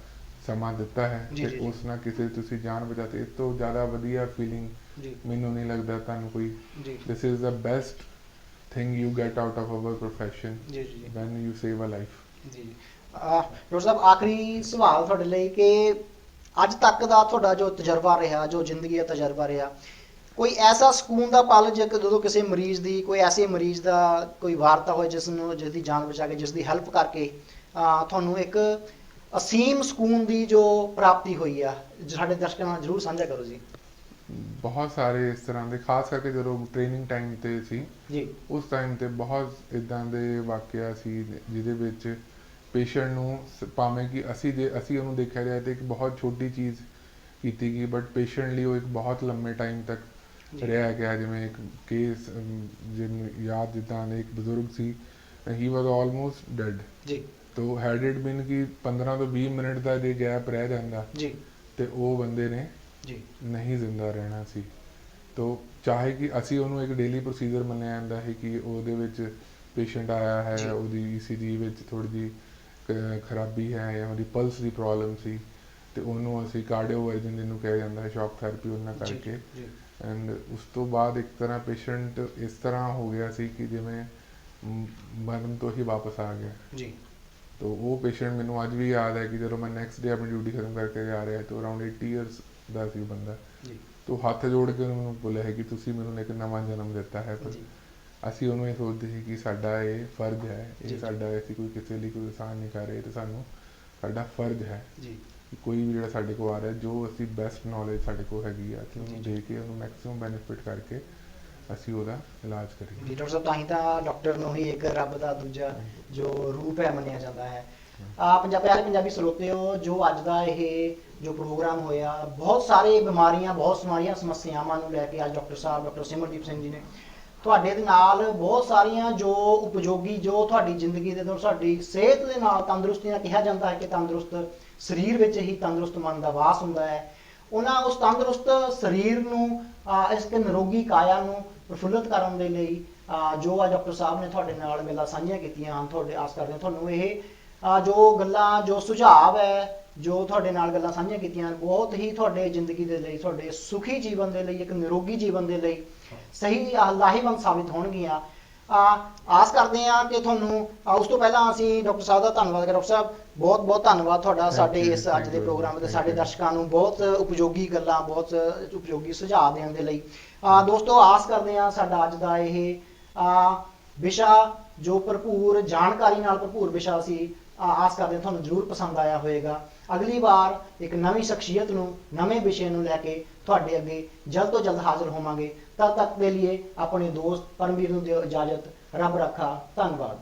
ਸਮਾਂ ਦਿੱਤਾ ਹੈ, ਤੇ ਉਸ ਨਾਲ ਕਿਸੇ ਤੁਸੀਂ ਜਾਨ ਬਚਾਤੇ, ਇਸ ਤੋਂ ਜ਼ਿਆਦਾ ਵਧੀਆ ਫੀਲਿੰਗ ਮੈਨੂੰ ਨਹੀਂ ਲੱਗਦਾ ਤੁਹਾਨੂੰ ਕੋਈ। This is the best thing you get out of our profession when you save a life. Doctor ਸਾਹਿਬ, ਆਖਰੀ ਸਵਾਲ ਤੁਹਾਡੇ ਲਈ ਕਿ ਅੱਜ ਤੱਕ ਦਾ ਤੁਹਾਡਾ ਜੋ ਤਜਰਬਾ ਰਿਹਾ, ਜੋ ਜ਼ਿੰਦਗੀ ਦਾ ਤਜਰਬਾ ਰਿਹਾ, ਕੋਈ ਐਸਾ ਸਕੂਨ ਦਾ ਪਲ ਜਦੋਂ ਕਿਸੇ ਮਰੀਜ਼ ਦੀ, ਕੋਈ ਐਸੇ ਮਰੀਜ਼ ਦਾ ਕੋਈ ਵਾਰਤਾ ਹੋਏ ਜਿਸ ਦੀ ਜਾਨ ਬਚਾ ਕੇ, ਜਿਸ ਦੀ ਹੈਲਪ ਕਰਕੇ ਤੁਹਾਨੂੰ ਇੱਕ ਅਸੀਮ ਸਕੂਨ ਦੀ ਜੋ ਪ੍ਰਾਪਤੀ ਹੋਈ ਆ, ਸਾਡੇ ਦਰਸ਼ਕਾਂ ਨਾਲ ਜ਼ਰੂਰ ਸਾਂਝਾ ਕਰੋ ਜੀ। ਬਹੁਤ ਸਾਰੇ ਇਸ ਤਰ੍ਹਾਂ ਦੇ, ਖਾਸ ਕਰਕੇ ਜਦੋਂ ਟ੍ਰੇਨਿੰਗ ਟਾਈਮ ਤੇ ਸੀ ਉਸ ਟਾਈਮ ਤੇ ਬਹੁਤ ਇੱਦਾਂ ਦੇ ਵਾਕਿਆ ਸੀ ਜਿਹਦੇ ਵਿੱਚ ਪੇਸ਼ੈਂਟ ਨੂੰ, ਭਾਵੇਂ ਕਿ ਅਸੀਂ ਉਹਨੂੰ ਦੇਖਿਆ ਜਾਏ ਤਾਂ ਇੱਕ ਬਹੁਤ ਛੋਟੀ ਚੀਜ਼ ਕੀਤੀ ਗਈ, ਬਟ ਪੇਸ਼ੈਂਟ ਲਈ ਉਹ ਇੱਕ ਬਹੁਤ ਲੰਮੇ ਟਾਈਮ ਤੱਕ ਰਿਹਾ ਗਿਆ। ਜਿਵੇਂ ਇੱਕ ਕੇਸ ਯਾਦ, ਜਿੱਦਾਂ ਇੱਕ ਬਜ਼ੁਰਗ ਸੀ, ਹੀ ਵਾਜ਼ ਆਲਮੋਸਟ ਡੈਡ, ਤੋ ਹੈਡ ਇਟ ਬੀਨ ਕਿ 15 ਤੋਂ 20 ਮਿੰਟ ਦਾ ਜੇ ਗੈਪ ਰਹਿ ਜਾਂਦਾ ਤੇ ਉਹ ਬੰਦੇ ਨੇ ਨਹੀਂ ਜ਼ਿੰਦਾ ਰਹਿਣਾ ਸੀ। ਤੋ ਚਾਹੇ ਕਿ ਅਸੀਂ ਉਹਨੂੰ ਇੱਕ ਡੇਲੀ ਪ੍ਰੋਸੀਜਰ ਮੰਨਿਆ ਜਾਂਦਾ ਹੈ ਕਿ ਉਹਦੇ ਵਿੱਚ ਪੇਸ਼ੈਂਟ ਆਇਆ ਹੈ, ਉਹਦੀ ECG ਵਿੱਚ ਥੋੜ੍ਹੀ ਜਿਹੀ ਖਰਾਬੀ ਹੈ ਜਾਂ ਉਹਦੀ ਪਲਸ ਦੀ ਪ੍ਰੋਬਲਮ ਸੀ, ਤੇ ਉਹਨੂੰ ਅਸੀਂ ਕਾਰਡੀਓ ਵਰਜਨ ਜਿਹਨੂੰ ਕਿਹਾ ਜਾਂਦਾ ਹੈ, ਸ਼ੌਕ ਥੈਰੇਪੀ ਉਹਨਾਂ ਕਰਕੇ, ਐਂਡ ਉਸ ਤੋਂ ਬਾਅਦ ਇੱਕ ਤਰ੍ਹਾਂ ਪੇਸ਼ੈਂਟ ਇਸ ਤਰ੍ਹਾਂ ਹੋ ਗਿਆ ਸੀ ਕਿ ਜਿਵੇਂ ਮਰਨ ਤੋਂ ਹੀ ਵਾਪਸ ਆ ਗਿਆ। ਤੋ ਉਹ ਪੇਸ਼ੈਂਟ ਮੈਨੂੰ ਅੱਜ ਵੀ ਯਾਦ ਹੈ ਕਿ ਜਦੋਂ ਮੈਂ ਨੈਕਸਟ ਡੇ ਆਪਣੀ ਡਿਊਟੀ ਖਤਮ ਕਰਕੇ ਜਾ ਰਿਹਾ ਤਾਂ ਅਰਾਊਂਡ 80 ਇਅਰਸ ਦਾ ਸੀ ਬੰਦਾ, ਤੋ ਹੱਥ ਜੋੜ ਕੇ ਉਹਨੂੰ ਮੈਨੂੰ ਬੋਲਿਆ ਹੈ ਕਿ ਤੁਸੀਂ ਮੈਨੂੰ ਇੱਕ ਨਵਾਂ ਜਨਮ ਦਿੱਤਾ ਹੈ। ਪਰ ਅਸੀਂ ਉਹਨੂੰ ਇਹ ਸੋਚਦੇ ਸੀ ਕਿ ਸਾਡਾ ਇਹ ਫਰਜ਼ ਹੈ, ਇਹ ਸਾਡਾ, ਅਸੀਂ ਕੋਈ ਕਿਸੇ ਲਈ ਕੋਈ ਆਸਾਨ ਨਹੀਂ ਕਰ ਰਹੇ, ਤੇ ਸਾਨੂੰ ਸਾਡਾ ਫਰਜ਼ ਹੈ ਕਿ ਕੋਈ ਵੀ ਜਿਹੜਾ ਸਾਡੇ ਕੋਲ ਆ ਰਿਹਾ, ਜੋ ਅਸੀਂ ਬੈਸਟ ਨੌਲੇਜ ਸਾਡੇ ਕੋਲ ਹੈਗੀ ਆ, ਕਿ ਉਹਨੂੰ ਦੇ ਕੇ ਉਹਨੂੰ ਮੈਕਸਿਮਮ ਬੈਨੀਫਿਟ ਕਰਕੇ ਅਸੀਂ ਉਹਦਾ ਇਲਾਜ ਕਰੀਏ। ਡਾਕਟਰ ਸਾਹਿਬ, ਤਾਂ ਹੀ ਤਾਂ ਡਾਕਟਰ ਨੂੰ ਹੀ ਇੱਕ ਰੱਬ ਦਾ ਦੂਜਾ ਜੋ ਰੂਪ ਹੈ ਮੰਨਿਆ ਜਾਂਦਾ ਹੈ। ਪਿਆਰੇ ਪੰਜਾਬੀ ਸਰੋਤਿਓ, ਜੋ ਅੱਜ ਦਾ ਇਹ ਜੋ ਪ੍ਰੋਗਰਾਮ ਹੋਇਆ, ਬਹੁਤ ਸਾਰੇ ਬਿਮਾਰੀਆਂ, ਬਹੁਤ ਸਾਰੀਆਂ ਸਮੱਸਿਆਵਾਂ ਨੂੰ ਲੈ ਕੇ ਅੱਜ ਡਾਕਟਰ ਸਾਹਿਬ, ਡਾਕਟਰ ਸਿਮਰਦੀਪ ਸਿੰਘ ਜੀ ਨੇ ਤੁਹਾਡੇ ਦੇ ਨਾਲ ਬਹੁਤ ਸਾਰੀਆਂ ਜੋ ਉਪਯੋਗੀ, ਜੋ ਤੁਹਾਡੀ ਜ਼ਿੰਦਗੀ ਦੇ, ਤੁਹਾਡੀ ਸਿਹਤ ਦੇ ਨਾਲ, ਤੰਦਰੁਸਤੀ ਨਾਲ, ਕਿਹਾ ਜਾਂਦਾ ਹੈ ਕਿ ਤੰਦਰੁਸਤ ਸਰੀਰ ਵਿੱਚ ਹੀ ਤੰਦਰੁਸਤ ਮਨ ਦਾ ਵਾਸ ਹੁੰਦਾ ਹੈ, ਉਹਨਾਂ ਉਸ ਤੰਦਰੁਸਤ ਸਰੀਰ ਨੂੰ ਇਸ ਇੱਕ ਨਿਰੋਗੀ ਕਾਇਆ ਨੂੰ ਪ੍ਰਫੁੱਲਤ ਕਰਨ ਦੇ ਲਈ ਜੋ ਅੱਜ ਡਾਕਟਰ ਸਾਹਿਬ ਨੇ ਤੁਹਾਡੇ ਨਾਲ ਗੱਲਾਂ ਸਾਂਝੀਆਂ ਕੀਤੀਆਂ ਹਨ, ਤੁਹਾਡੇ ਆਸ ਕਰਦੇ ਹਾਂ ਤੁਹਾਨੂੰ ਇਹ ਜੋ ਗੱਲਾਂ, ਜੋ ਸੁਝਾਅ ਹੈ, ਜੋ ਤੁਹਾਡੇ ਨਾਲ ਗੱਲਾਂ ਸਾਂਝੀਆਂ ਕੀਤੀਆਂ ਹਨ, ਬਹੁਤ ਹੀ ਤੁਹਾਡੇ ਜ਼ਿੰਦਗੀ ਦੇ ਲਈ, ਤੁਹਾਡੇ ਸੁਖੀ ਜੀਵਨ ਦੇ ਲਈ, ਇੱਕ ਨਿਰੋਗੀ ਜੀਵਨ ਦੇ ਲਈ ਸਹੀ ਲਾਹੇਵੰਦ ਸਾਬਿਤ ਹੋਣਗੀਆਂ। ਆਸ ਕਰਦੇ ਹਾਂ ਕਿ ਤੁਹਾਨੂੰ ਉਸ ਤੋਂ ਪਹਿਲਾਂ ਅਸੀਂ ਡਾਕਟਰ ਸਾਹਿਬ ਦਾ ਧੰਨਵਾਦ ਕਰਾਂਗੇ। ਡਾਕਟਰ ਸਾਹਿਬ ਬਹੁਤ ਬਹੁਤ ਧੰਨਵਾਦ ਤੁਹਾਡਾ ਸਾਡੇ ਇਸ ਅੱਜ ਦੇ ਪ੍ਰੋਗਰਾਮ ਤੇ ਸਾਡੇ ਦਰਸ਼ਕਾਂ ਨੂੰ ਬਹੁਤ ਉਪਯੋਗੀ ਗੱਲਾਂ, ਬਹੁਤ ਉਪਯੋਗੀ ਸੁਝਾਅ ਦੇਣ ਦੇ ਲਈ। ਦੋਸਤੋ, ਆਸ ਕਰਦੇ ਹਾਂ ਸਾਡਾ ਅੱਜ ਦਾ ਇਹ ਵਿਸ਼ਾ ਜੋ ਭਰਪੂਰ ਜਾਣਕਾਰੀ ਨਾਲ ਭਰਪੂਰ ਵਿਸ਼ਾ ਸੀ, ਆਸ ਕਰਦੇ ਹਾਂ ਤੁਹਾਨੂੰ ਜ਼ਰੂਰ ਪਸੰਦ ਆਇਆ ਹੋਵੇਗਾ। ਅਗਲੀ ਵਾਰ ਇੱਕ ਨਵੀਂ ਸ਼ਖਸੀਅਤ ਨੂੰ, ਨਵੇਂ ਵਿਸ਼ੇ ਨੂੰ ਲੈ ਕੇ ਤੁਹਾਡੇ ਅੱਗੇ ਜਲਦ ਤੋਂ ਜਲਦ ਹਾਜ਼ਰ ਹੋਵਾਂਗੇ। ਤਦ ਤੱਕ ਦੇ ਲਈ ਆਪਣੇ ਦੋਸਤ ਪਰਮਵੀਰ ਨੂੰ ਦਿਓ ਇਜਾਜ਼ਤ। ਰੱਬ ਰੱਖਾ। ਧੰਨਵਾਦ।